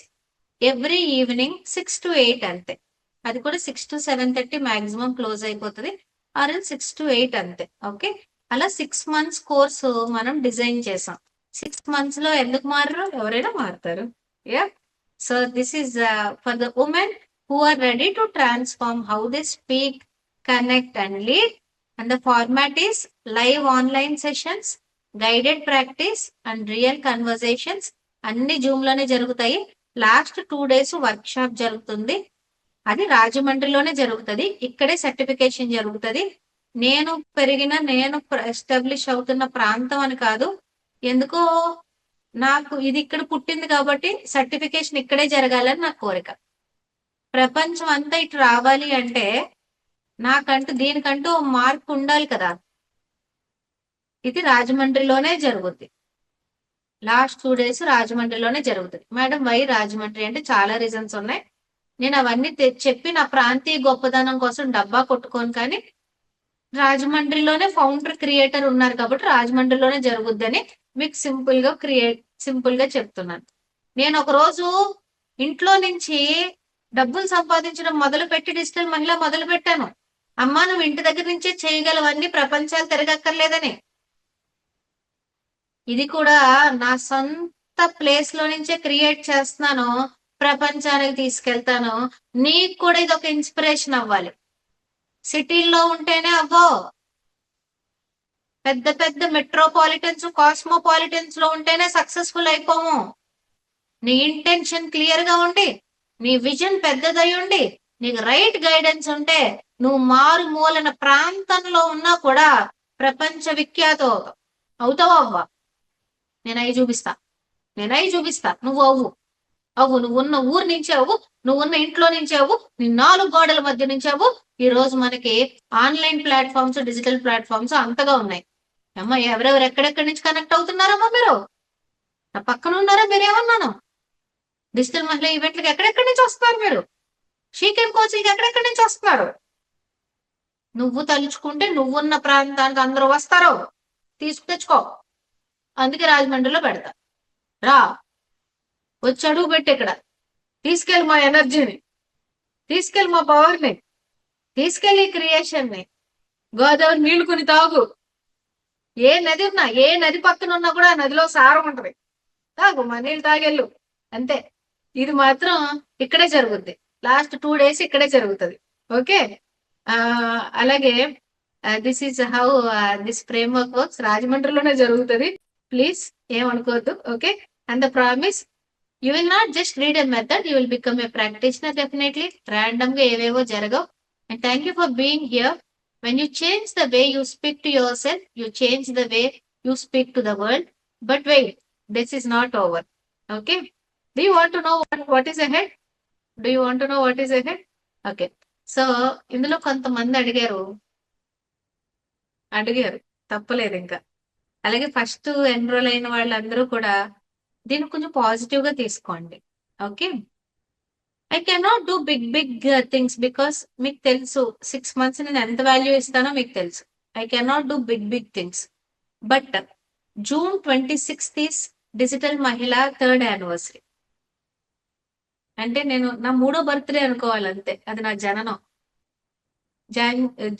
every evening 6 to 8 అంతే. అది కూడా 6 to 7:30 మాక్సిమం క్లోజ్ అయిపోతుంది, ఆర్ 6 to 8 అంతే. ఓకే, అలా 6 months కోర్సు మనం డిజైన్ చేసాం. 6 months లో ఎందుకు మారరు? ఎవరైనా మారుతారు. Yeah, so this is for the women who are ready to transform how they speak, connect and lead. And the format is live online sessions, guided practice and real conversations. అన్ని జూమ్ లోనే జరుగుతాయి. లాస్ట్ 2 days వర్క్ షాప్ జరుగుతుంది, అది రాజమండ్రిలోనే జరుగుతుంది. ఇక్కడే సర్టిఫికేషన్ జరుగుతుంది. నేను పెరిగిన, నేను ఎస్టాబ్లిష్ అవుతున్న ప్రాంతం అని కాదు, ఎందుకో నాకు ఇది ఇక్కడ పుట్టింది కాబట్టి సర్టిఫికేషన్ ఇక్కడే జరగాలని నా కోరిక. ప్రపంచం అంతా ఇటు రావాలి అంటే నాకంటూ దీనికంటూ మార్క్ ఉండాలి కదా. ఇది రాజమండ్రిలోనే జరుగుద్ది. లాస్ట్ 2 days రాజమండ్రిలోనే జరుగుతుంది. మేడం వై రాజమండ్రి అంటే చాలా రీజన్స్ ఉన్నాయి. నేను అవన్నీ చెప్పి నా ప్రాంతీయ గొప్పదనం కోసం డబ్బా కొట్టుకోను, కానీ రాజమండ్రిలోనే ఫౌండర్ క్రియేటర్ ఉన్నారు కాబట్టి రాజమండ్రిలోనే జరుగుద్దని మీకు సింపుల్ గా చెప్తున్నాను. నేను ఒక రోజు ఇంట్లో నుంచి డబ్బులు సంపాదించడం మొదలు పెట్టి డిజిటల్ మహిళ మొదలు పెట్టాను. అమ్మా నువ్వు ఇంటి దగ్గర నుంచే చేయగలవన్నీ, ప్రపంచాలు తిరగక్కర్లేదని. ఇది కూడా నా సొంత ప్లేస్ లో నుంచే క్రియేట్ చేస్తున్నాను, ప్రపంచానికి తీసుకెళ్తాను. నీకు కూడా ఇది ఒక ఇన్స్పిరేషన్ అవ్వాలి. సిటీల్లో ఉంటేనే అవ్వో, పెద్ద పెద్ద మెట్రోపాలిటన్స్, కాస్మోపాలిటన్స్ లో ఉంటేనే సక్సెస్ఫుల్ అయిపోము. నీ ఇంటెన్షన్ క్లియర్ గా ఉండి, నీ విజన్ పెద్దదై ఉండి, నీకు రైట్ గైడెన్స్ ఉంటే నువ్వు మారు మూలన ప్రాంతంలో ఉన్నా కూడా ప్రపంచ విఖ్యాతం అవుతావు. అవ్వ, నేను అవి చూపిస్తా, నువ్వు అవ్వు, నువ్వు ఉన్న ఊరు నుంచి అవ్వు, నువ్వు ఉన్న ఇంట్లో నుంచి అవ్వు, నీ 4 గోడల మధ్య నుంచి అవ్వు. ఈ రోజు మనకి ఆన్లైన్ ప్లాట్ఫామ్స్, డిజిటల్ ప్లాట్ఫామ్స్ అంతగా ఉన్నాయి. అమ్మ ఎవరెవరు ఎక్కడెక్కడి నుంచి కనెక్ట్ అవుతున్నారమ్మా? మీరు నా పక్కన ఉన్నారా? మీరేమన్నాను? డిజిటల్ మహిళా ఈవెంట్లకి ఎక్కడెక్కడి నుంచి వస్తున్నారు? మీరు షీకెన్ కోచింగ్ ఎక్కడెక్కడి నుంచి వస్తున్నారు? నువ్వు తలుచుకుంటే నువ్వున్న ప్రాంతానికి అందరూ వస్తారు. తెచ్చుకో. అందుకే రాజమండ్రిలో పెడతా. రా, వచ్చి అడుగు పెట్టి ఇక్కడ తీసుకెళ్ళి మా ఎనర్జీని, తీసుకెళ్ళి మా పవర్ని, తీసుకెళ్ళి క్రియేషన్ ని. గోదావరి నీళ్లు కొని తాగు. ఏ నది ఉన్నా, ఏ నది పక్కన ఉన్నా కూడా నదిలో సారం ఉంటది. తాగు, మా నీళ్ళు తాగెళ్ళు, అంతే. ఇది మాత్రం ఇక్కడే జరుగుద్ది. లాస్ట్ 2 days ఇక్కడే జరుగుతుంది. ఓకే, అలాగే this is how this framework works. రాజమండ్రిలోనే జరుగుతుంది, ప్లీజ్ ఏమనుకోవద్దు. Okay, and the promise, you will not just read a method, you will become a practitioner definitely. Random గా ఏవేవో జరగవు. And thank you for being here. When you change the way you speak to yourself, you change the way you speak to the world. But wait, this is not over. Okay, do you want to know what is ahead? Do you want to know what is ahead? Okay, so ఇందులో కొంతమంది అడిగారు తప్పలేదు ఇంకా. అలాగే ఫస్ట్ ఎన్రోల్ అయిన వాళ్ళందరూ కూడా దీన్ని కొంచెం పాజిటివ్ గా తీసుకోండి. Okay. I cannot do big big things because మీకు తెలుసు 6 months నేను ఎంత వాల్యూ ఇస్తానో మీకు తెలుసు. I cannot do big big things. But June 26th is digital Mahila 3rd anniversary. అంటే నేను నా 3వ బర్త్డే అనుకోవాలి అంతే. అది నా జననం.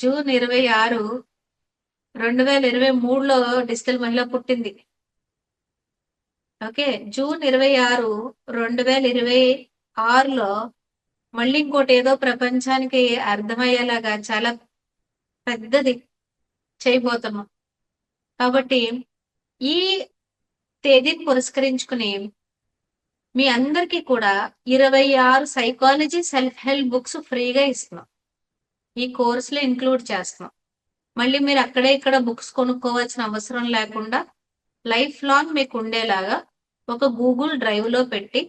జూన్ 26, 2023లో డిజిటల్ మహిళ పుట్టింది. ఓకే. జూన్ 26, 2026లో మళ్ళీ ఇంకోటి ఏదో ప్రపంచానికి అర్థమయ్యేలాగా చాలా పెద్దది చేయబోతున్నాం. కాబట్టి ఈ తేదీని పురస్కరించుకుని మీ అందరికీ కూడా 26 సైకాలజీ సెల్ఫ్ హెల్ప్ బుక్స్ ఫ్రీగా ఇస్తున్నాం. ఈ కోర్సులో ఇంక్లూడ్ చేస్తున్నాం. మళ్ళీ మీరు అక్కడే ఇక్కడ బుక్స్ కొనుక్కోవాల్సిన అవసరం లేకుండా లైఫ్ లాంగ్ మీకు ఉండేలాగా ఒక గూగుల్ డ్రైవ్ లో పెట్టి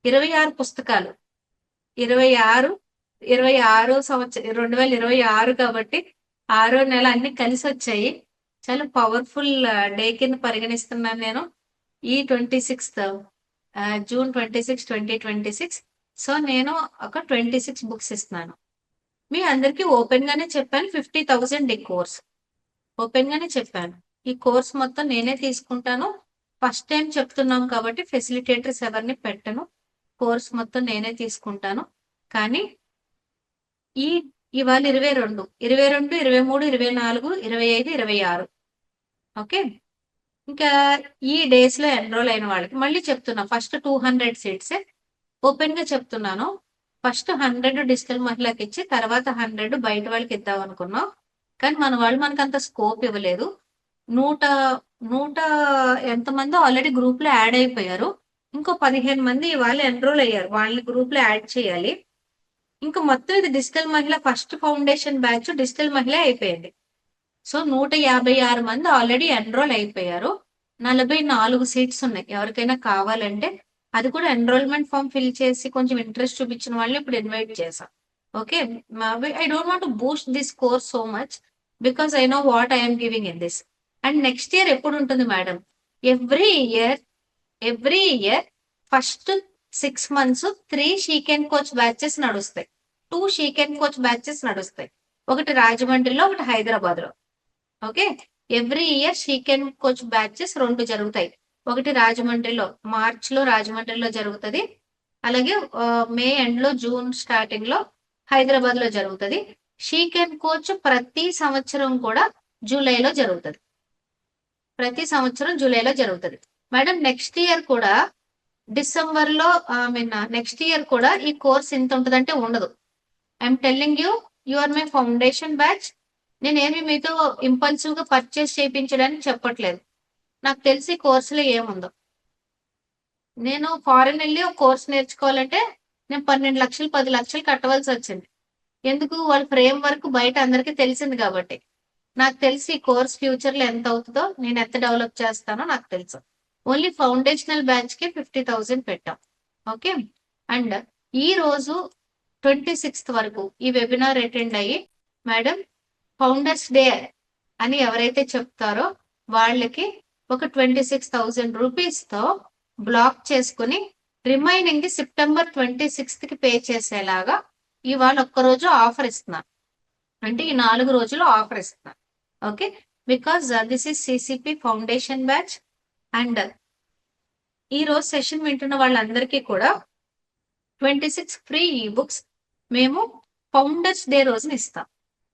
26 పుస్తకాలు 26 26 సంవత్సరం 2026 కాబట్టి 6వ నెల అన్ని కలిసి వచ్చాయి. చాలా పవర్ఫుల్ డే కింద పరిగణిస్తున్నాను నేను ఈ June 26, 2026. సో నేను ఒక 26 బుక్స్ ఇస్తున్నాను. మీ అందరికీ ఓపెన్ గానే చెప్పాను. 50,000 ఈ కోర్స్ ఓపెన్ గానే చెప్పాను. ఈ కోర్స్ మొత్తం నేనే తీసుకుంటాను. ఫస్ట్ టైం చెప్తున్నాం కాబట్టి ఫెసిలిటేటర్స్ ఎవరిని పెట్టను. కోర్స్ మొత్తం నేనే తీసుకుంటాను. కానీ ఈ ఇవాళ 22, 23, 24, 25, 26. ఓకే. ఇంకా ఈ డేస్ లో ఎన్రోల్ అయిన వాళ్ళకి మళ్ళీ చెప్తున్నా, ఫస్ట్ 200 సీట్సే ఓపెన్ గా చెప్తున్నాను. ఫస్ట్ 100 డిజిటల్ మహిళకి ఇచ్చి తర్వాత 100 బయట వాళ్ళకి ఇద్దాం అనుకున్నాం. కానీ మన వాళ్ళు మనకు అంత స్కోప్ ఇవ్వలేదు. 100 100 ఎంతమందో ఆల్రెడీ గ్రూప్ లో యాడ్ అయిపోయారు. ఇంకో 15 మంది ఇవాళ ఎన్రోల్ అయ్యారు. వాళ్ళని గ్రూప్ లో యాడ్ చేయాలి. ఇంకా మొత్తం ఇది డిజిటల్ మహిళ ఫస్ట్ ఫౌండేషన్ బ్యాచ్ డిజిటల్ మహిళ అయిపోయింది. సో 156 మంది ఆల్రెడీ ఎన్రోల్ అయిపోయారు. 44 సీట్స్ ఉన్నాయి. ఎవరికైనా కావాలంటే అది కూడా ఎన్రోల్మెంట్ ఫామ్ ఫిల్ చేసి కొంచెం ఇంట్రెస్ట్ చూపించిన వాళ్ళని ఇప్పుడు ఇన్వైట్ చేశాం. Okay. I don't want Boost this course so much because I know what I'm giving in this. And next year ఎప్పుడు ఉంటుంది madam? Every year first 6 months 3 షీక్ and coach batches నడుస్తాయి. 2 షీక్ అండ్ కోచ్ బ్యాచెస్ నడుస్తాయి. ఒకటి రాజమండ్రిలో, ఒకటి హైదరాబాద్ లో. Okay. Every year షీక్ and coach batches 2 జరుగుతాయి. ఒకటి రాజమండ్రిలో మార్చ్ లో రాజమండ్రిలో జరుగుతుంది. అలాగే మే ఎండ్ లో జూన్ స్టార్టింగ్ లో హైదరాబాద్ లో జరుగుతుంది. షీక్ అండ్ కోచ్ ప్రతి సంవత్సరం కూడా జూలైలో జరుగుతుంది. మేడం నెక్స్ట్ ఇయర్ కూడా డిసెంబర్ లో నెక్స్ట్ ఇయర్ కూడా ఈ కోర్స్ ఇంత ఉంటుందంటే ఉండదు. I'm telling you are my foundation batch. నేనేమి మీతో ఇంపల్సివ్ గా పర్చేస్ చేయించడానికి చెప్పట్లేదు. నాకు తెలిసి కోర్సులో ఏముందో. నేను ఫారెన్ వెళ్ళి ఒక కోర్స్ నేర్చుకోవాలంటే నేను 12 లక్షలు 10 లక్షలు కట్టవలసి వచ్చింది. ఎందుకు? వాళ్ళ ఫ్రేమ్ వర్క్ బయట అందరికీ తెలిసింది కాబట్టి. నాకు తెలిసి ఈ కోర్స్ ఫ్యూచర్ లో ఎంత అవుతుందో, నేను ఎంత డెవలప్ చేస్తానో నాకు తెలుసు. ఓన్లీ ఫౌండేషనల్ బ్యాచ్ కి 50,000 పెట్టాం. ఓకే. అండ్ ఈ రోజు 26th వరకు ఈ వెబినార్ అటెండ్ అయ్యి మేడం ఫౌండర్స్ డే అని ఎవరైతే చెప్తారో వాళ్ళకి ఒక 26,000 రూపీస్ తో బ్లాక్ చేసుకుని రిమైనింగ్ ది September 26th కి పే చేసేలాగా ఇవాళ ఒక్కరోజు ఆఫర్ ఇస్తున్నాను. అంటే ఈ 4 రోజులు ఆఫర్ ఇస్తున్నాను. Okay. Because this is CCP foundation batch. And ఈ రోజు సెషన్ వింటున్న వాళ్ళందరికీ కూడా 26 ఫ్రీ ఈ బుక్స్ మేము ఫౌండర్స్ డే రోజున ఇస్తాం.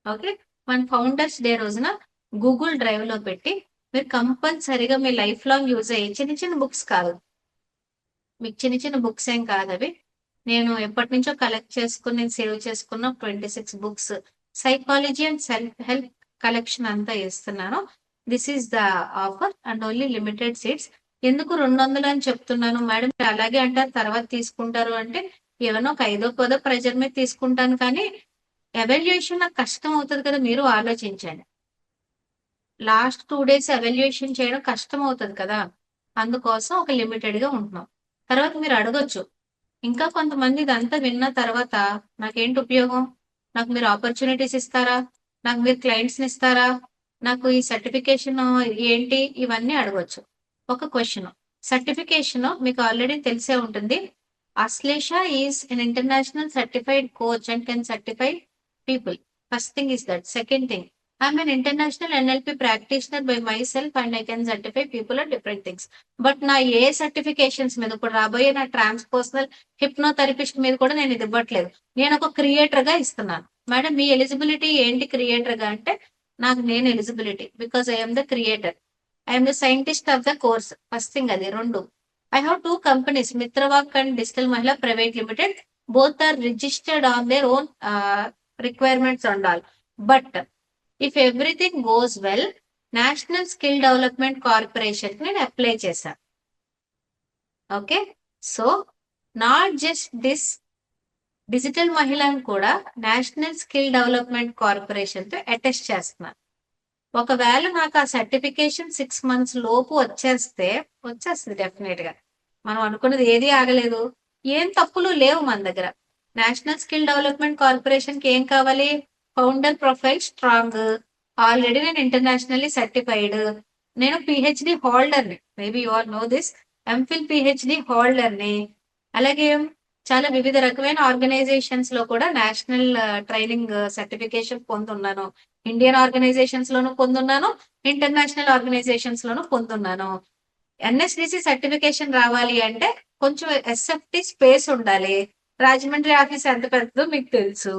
ఓకే. మన ఫౌండర్స్ డే రోజున గూగుల్ డ్రైవ్ లో పెట్టి మీరు కంపల్సరీగా మీ లైఫ్ లాంగ్ యూజ్ అయ్యే చిన్న చిన్న బుక్స్ కాదు, మీకు చిన్న చిన్న బుక్స్ ఏం కాదు అవి. నేను ఎప్పటి నుంచో కలెక్ట్ చేసుకుని నేను సేవ్ చేసుకున్న 26 books psychology and self help collection అంతా ఇస్తున్నాను. This is the offer and only limited seats. ఎందుకు 200 అని చెప్తున్నాను మేడం? అలాగే అంటారు తర్వాత తీసుకుంటారు అంటే ఏమైనా ఒక 5-10 ప్రెజర్ మీద తీసుకుంటాను. కానీ ఎవాల్యుయేషన్ నాకు కష్టం అవుతుంది కదా, మీరు ఆలోచించండి. లాస్ట్ 2 days ఎవాల్యుయేషన్ చేయడం కష్టం అవుతుంది కదా, అందుకోసం ఒక లిమిటెడ్ గా ఉంటున్నాం. తర్వాత మీరు అడగొచ్చు ఇంకా కొంతమంది ఇదంతా విన్న తర్వాత నాకేంటి ఉపయోగం? నాకు మీరు ఆపర్చునిటీస్ ఇస్తారా, నాకు మీరు క్లయింట్స్ని ఇస్తారా, నాకు ఈ సర్టిఫికేషన్ ఏంటి, ఇవన్నీ అడగొచ్చు. ఒక క్వశ్చన్, సర్టిఫికేషన్ మీకు ఆల్రెడీ తెలిసే ఉంటుంది. Ashlesha is an international certified coach and can certify people. First thing is that. Second thing, I'm an international NLP practitioner by myself and I can certify people on different things. But నా ఏ సర్టిఫికేషన్స్ మీద ఇప్పుడు రాబోయే నా ట్రాన్స్పర్సనల్ హిప్నోథెరపిస్ట్ మీద కూడా నేను ఇది ఇవ్వట్లేదు. నేను ఒక క్రియేటర్ గా ఇస్తున్నాను. మేడం మీ ఎలిజిబిలిటీ ఏంటి క్రియేటర్ గా అంటే, నాకు నేను eligibility because I'm the creator, I'm the scientist of the course. First thing అది. రెండు, I have two companies, Mitrawak and Digital Mahila Private Limited. Both are registered on their own requirements and all. But if everything goes well, National Skill Development Corporation నేను అప్లై చేశాను. Okay, so not just this, digital మహిళను కూడా నేషనల్ స్కిల్ డెవలప్మెంట్ కార్పొరేషన్ తో అటెస్ట్ చేస్తున్నాను. ఒకవేళ నాకు ఆ సర్టిఫికేషన్ 6 months లోపు వచ్చేస్తుంది డెఫినెట్ గా. మనం అనుకున్నది ఏది ఆగలేదు, ఏం తప్పులు లేవు మన దగ్గర. నేషనల్ స్కిల్ డెవలప్మెంట్ కార్పొరేషన్ కి ఏం కావాలి? ఫౌండర్ ప్రొఫైల్ స్ట్రాంగ్, ఆల్రెడీ నేను ఇంటర్నేషనల్లీ సర్టిఫైడ్, నేను పిహెచ్డి హోల్డర్ని, maybe you all know this, MPhil PhD హోల్డర్ని. అలాగే చాలా వివిధ రకమైన ఆర్గనైజేషన్స్ లో కూడా నేషనల్ ట్రైనింగ్ సర్టిఫికేషన్ పొందున్నాను. ఇండియన్ ఆర్గనైజేషన్స్ లోను పొందున్నాను, ఇంటర్నేషనల్ ఆర్గనైజేషన్స్ లోను పొందున్నాను. ఎన్ఎస్డిసి సర్టిఫికేషన్ రావాలి అంటే కొంచెం ఎస్ఎఫ్టి స్పేస్ ఉండాలి. రాజమండ్రి ఆఫీస్ ఎంత పెద్దదో మీకు తెలుసు.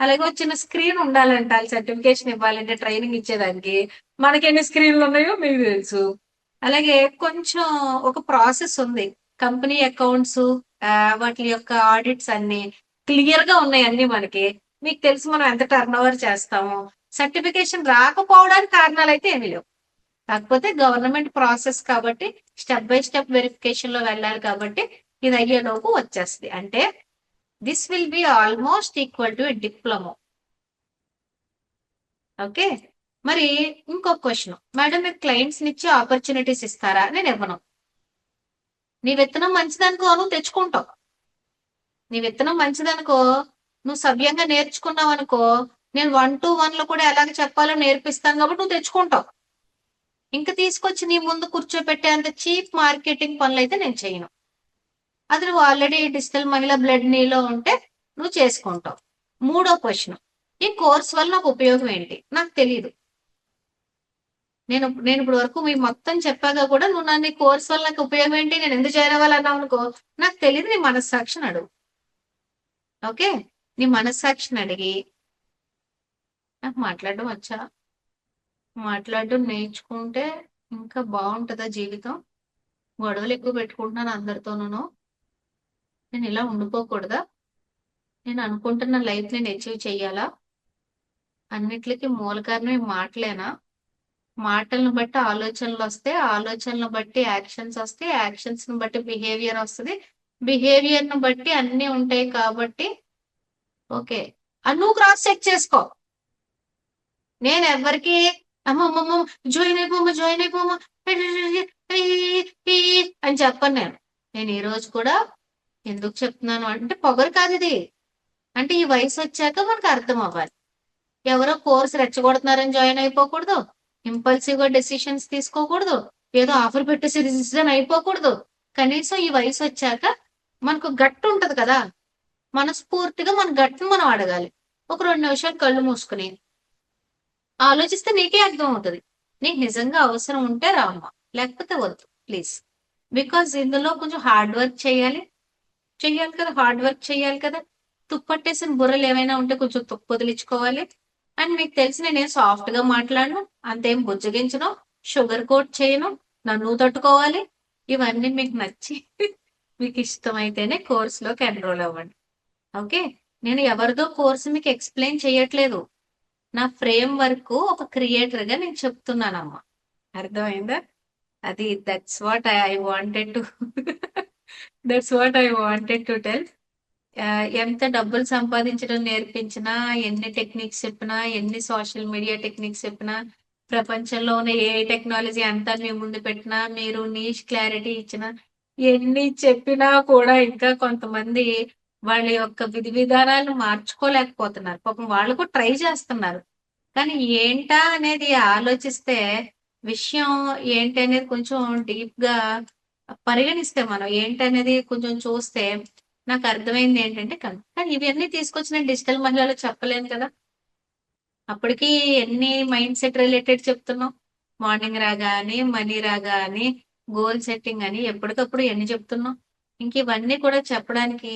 అలాగే ఒక చిన్న స్క్రీన్ ఉండాలంట వాళ్ళు సర్టిఫికేషన్ ఇవ్వాలంటే, ట్రైనింగ్ ఇచ్చేదానికి. మనకి ఎన్ని స్క్రీన్లు ఉన్నాయో మీకు తెలుసు. అలాగే కొంచెం ఒక ప్రాసెస్ ఉంది. కంపెనీ అకౌంట్స్, వాటి యొక్క ఆడిట్స్ అన్ని క్లియర్ గా ఉన్నాయి అన్ని మనకి. మీకు తెలుసు మనం ఎంత టర్న్ ఓవర్ చేస్తాము. సర్టిఫికేషన్ రాకపోవడానికి కారణాలు అయితే ఏమి లేవు. కాకపోతే గవర్నమెంట్ ప్రాసెస్ కాబట్టి స్టెప్ బై స్టెప్ వెరిఫికేషన్ లో వెళ్ళాలి కాబట్టి ఇది అయ్యేలోపు వచ్చేస్తుంది. అంటే this will be almost equal to diploma. Okay, మరి ఇంకొక క్వశ్చన్, మేడం మీరు క్లయింట్స్ ఇచ్చి ఆపర్చునిటీస్ ఇస్తారా? నేను ఇవ్వను. నీ విత్తనం మంచిదనుకో నువ్వు తెచ్చుకుంటావు. నీ విత్తనం మంచిదనుకో, నువ్వు సవ్యంగా నేర్చుకున్నావు అనుకో, నేను 1 to 1 లో కూడా ఎలాగ చెప్పాలో నేర్పిస్తాను కాబట్టి నువ్వు తెచ్చుకుంటావు. ఇంకా తీసుకొచ్చి నీ ముందు కూర్చోపెట్టేంత చీప్ మార్కెటింగ్ పనులు అయితే నేను చేయను. అది నువ్వు ఆల్రెడీ డిజిటల్ మహిళ బ్లడ్ నీలో ఉంటే నువ్వు చేసుకుంటావు. మూడో క్వశ్చన్, ఈ కోర్స్ వల్ల నాకు ఉపయోగం ఏంటి? నాకు తెలియదు. నేను ఇప్పుడు వరకు మీ మొత్తం చెప్పాక కూడా నువ్వు నన్ను ఈ కోర్స్ వల్ల నాకు ఉపయోగం ఏంటి, నేను ఎందుకు జాయిన్ అవ్వాలన్నావు అనుకో, నాకు తెలియదు. నీ మనస్సాక్షిని అడుగు. ఓకే, నీ మనస్సాక్షిని అడిగి, నాకు మాట్లాడడం వచ్చా, మాట్లాడడం నేర్చుకుంటే ఇంకా బాగుంటుందా జీవితం, గొడవలు ఎక్కువ పెట్టుకుంటున్నాను అందరితోనూ, నేను ఇలా ఉండిపోకూడదా, నేను అనుకుంటున్న లైఫ్ నేను అచీవ్ చెయ్యాలా, అన్నిట్లకి మూల కారణం మాటలేనా, మాటలను బట్టి ఆలోచనలు వస్తే, ఆలోచనలు బట్టి యాక్షన్స్ వస్తే, యాక్షన్స్ ను బట్టి బిహేవియర్ వస్తుంది, బిహేవియర్ ను బట్టి అన్ని ఉంటాయి. కాబట్టి ఓకే, నువ్వు క్రాస్ చెక్ చేసుకో. నేను ఎవరికి అమ్మమ్మ జాయిన్ అయిపోమా అని చెప్పను. నేను ఈ రోజు కూడా ఎందుకు చెప్తున్నాను అంటే, పొగరు కాదు ఇది. అంటే ఈ వయసు వచ్చాక మనకు అర్థం అవ్వాలి. ఎవరో కోర్స్ రెచ్చగొడుతున్నారని జాయిన్ అయిపోకూడదు, ఇంపల్సివ్ గా డెసిషన్స్ తీసుకోకూడదు, ఏదో ఆఫర్ పెట్టేసి డిసిజన్ అయిపోకూడదు. కనీసం ఈ వయసు వచ్చాక మనకు గట్టు ఉంటది కదా, మనస్ఫూర్తిగా మన గట్టును మనం అడగాలి. ఒక 2 నిమిషాలు కళ్ళు మూసుకుని ఆలోచిస్తే నీకే అర్థం అవుతుంది. నీకు నిజంగా అవసరం ఉంటే రామ్మా, లేకపోతే వద్దు ప్లీజ్. బికాస్ ఇందులో కొంచెం హార్డ్ వర్క్ చెయ్యాలి కదా, హార్డ్ వర్క్ చెయ్యాలి కదా. తుప్పట్టేసిన బుర్రలు ఏమైనా ఉంటే కొంచెం తుప్పు వదిలించుకోవాలి. అండ్ మీకు తెలిసి నేనేం సాఫ్ట్ గా మాట్లాడను, అంతేం బుజ్జగించను, షుగర్ కోట్ చేయను, నన్ను తట్టుకోవాలి. ఇవన్నీ మీకు నచ్చి మీకు ఇష్టమైతేనే కోర్సులోకి ఎన్రోల్ అవ్వండి. ఓకే, నేను ఎవరిదో కోర్సు మీకు ఎక్స్ప్లెయిన్ చేయట్లేదు. నా ఫ్రేమ్ వర్క్ ఒక క్రియేటర్ గా నేను చెప్తున్నానమ్మా. అర్థమైందా? అది that's what I wanted to tell. ఎంత డబ్బులు సంపాదించడం నేర్పించినా, ఎన్ని టెక్నిక్స్ చెప్పినా, ఎన్ని సోషల్ మీడియా టెక్నిక్స్ చెప్పినా, ప్రపంచంలో ఉన్న ఏ టెక్నాలజీ అంతా మీ ముందు పెట్టినా, మీరు నీష్ క్లారిటీ ఇచ్చినా, ఎన్ని చెప్పినా కూడా ఇంకా కొంతమంది వాళ్ళ యొక్క విధి విధానాలను మార్చుకోలేకపోతున్నారు. పాపం వాళ్ళు కూడా ట్రై చేస్తున్నారు. కానీ ఏంటా అనేది ఆలోచిస్తే విషయం ఏంటి అనేది కొంచెం డీప్ గా పరిగణిస్తే మనం ఏంటనేది కొంచెం చూస్తే నాకు అర్థమైంది ఏంటంటే కానీ ఇవన్నీ తీసుకొచ్చిన డిజిటల్ మహిళలు చెప్పలేను కదా. అప్పటికి ఎన్ని మైండ్ సెట్ రిలేటెడ్ చెప్తున్నాం. మార్నింగ్ రాగానే మనీ రాగానే గోల్ సెట్టింగ్ అని ఎప్పటికప్పుడు ఎన్ని చెప్తున్నాం. ఇంక ఇవన్నీ కూడా చెప్పడానికి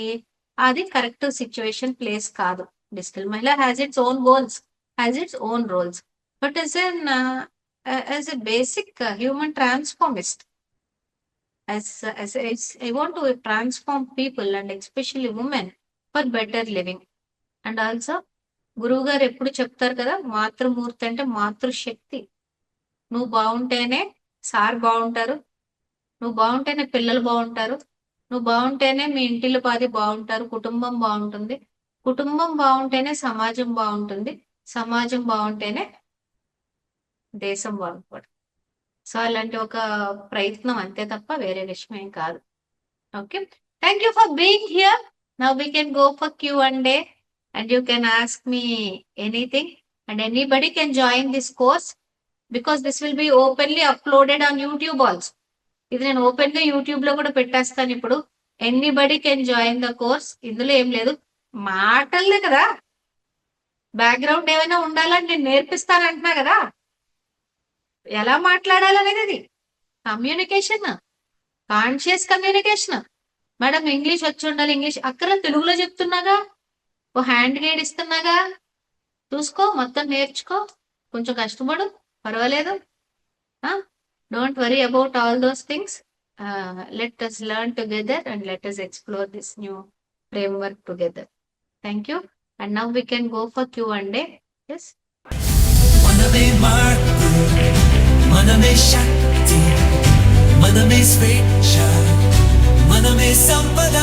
అది కరెక్ట్ సిచ్యువేషన్ ప్లేస్ కాదు. Digital Mahila has its own goals, has its own roles, but as a basic human transformist, as I want to transform people and especially women for better living. And also గురువు గారు ఎప్పుడు చెప్తారు కదా, మాతృమూర్తి అంటే మాతృశక్తి. నువ్వు బాగుంటేనే సార్ బాగుంటారు, నువ్వు బాగుంటేనే పిల్లలు బాగుంటారు, నువ్వు బాగుంటేనే మీ ఇంటిలో పాది బాగుంటారు, కుటుంబం బాగుంటుంది, కుటుంబం బాగుంటేనే సమాజం బాగుంటుంది, సమాజం బాగుంటేనే దేశం బాగుపడు. సో అలాంటి ఒక ప్రయత్నం అంతే తప్ప వేరే విషయం ఏం కాదు. Okay, thank you for being here. Now we can go for Q&A and you can ask me anything and anybody can join this course because this will be openly uploaded on YouTube also. ఇది నేను ఓపెన్ గా యూట్యూబ్ లో కూడా పెట్టేస్తాను ఇప్పుడు. Anybody can join the course. ఇందులో ఏం లేదు, మాటలే కదా, బ్యాక్గ్రౌండ్ ఏమైనా ఉండాలని నేను నేర్పిస్తానంటున్నా కదా. ఎలా మాట్లాడాలనేది communication, conscious communication. Madam English వచ్చి ఉండాలి, ఇంగ్లీష్ అక్కడ తెలుగులో చెప్తున్నాగా, ఓ హ్యాండ్ గైడ్ ఇస్తున్నాగా, చూసుకో, మొత్తం నేర్చుకో, కొంచెం కష్టపడు, పర్వాలేదు. Don't worry about all those things. Let us learn together and let us explore this new framework together. Thank you. And now we can go for Q&A. Yes. మనమే మార్పు, మనమే శక్తి, మనమే స్వేచ్ఛ, మనమే సంపద.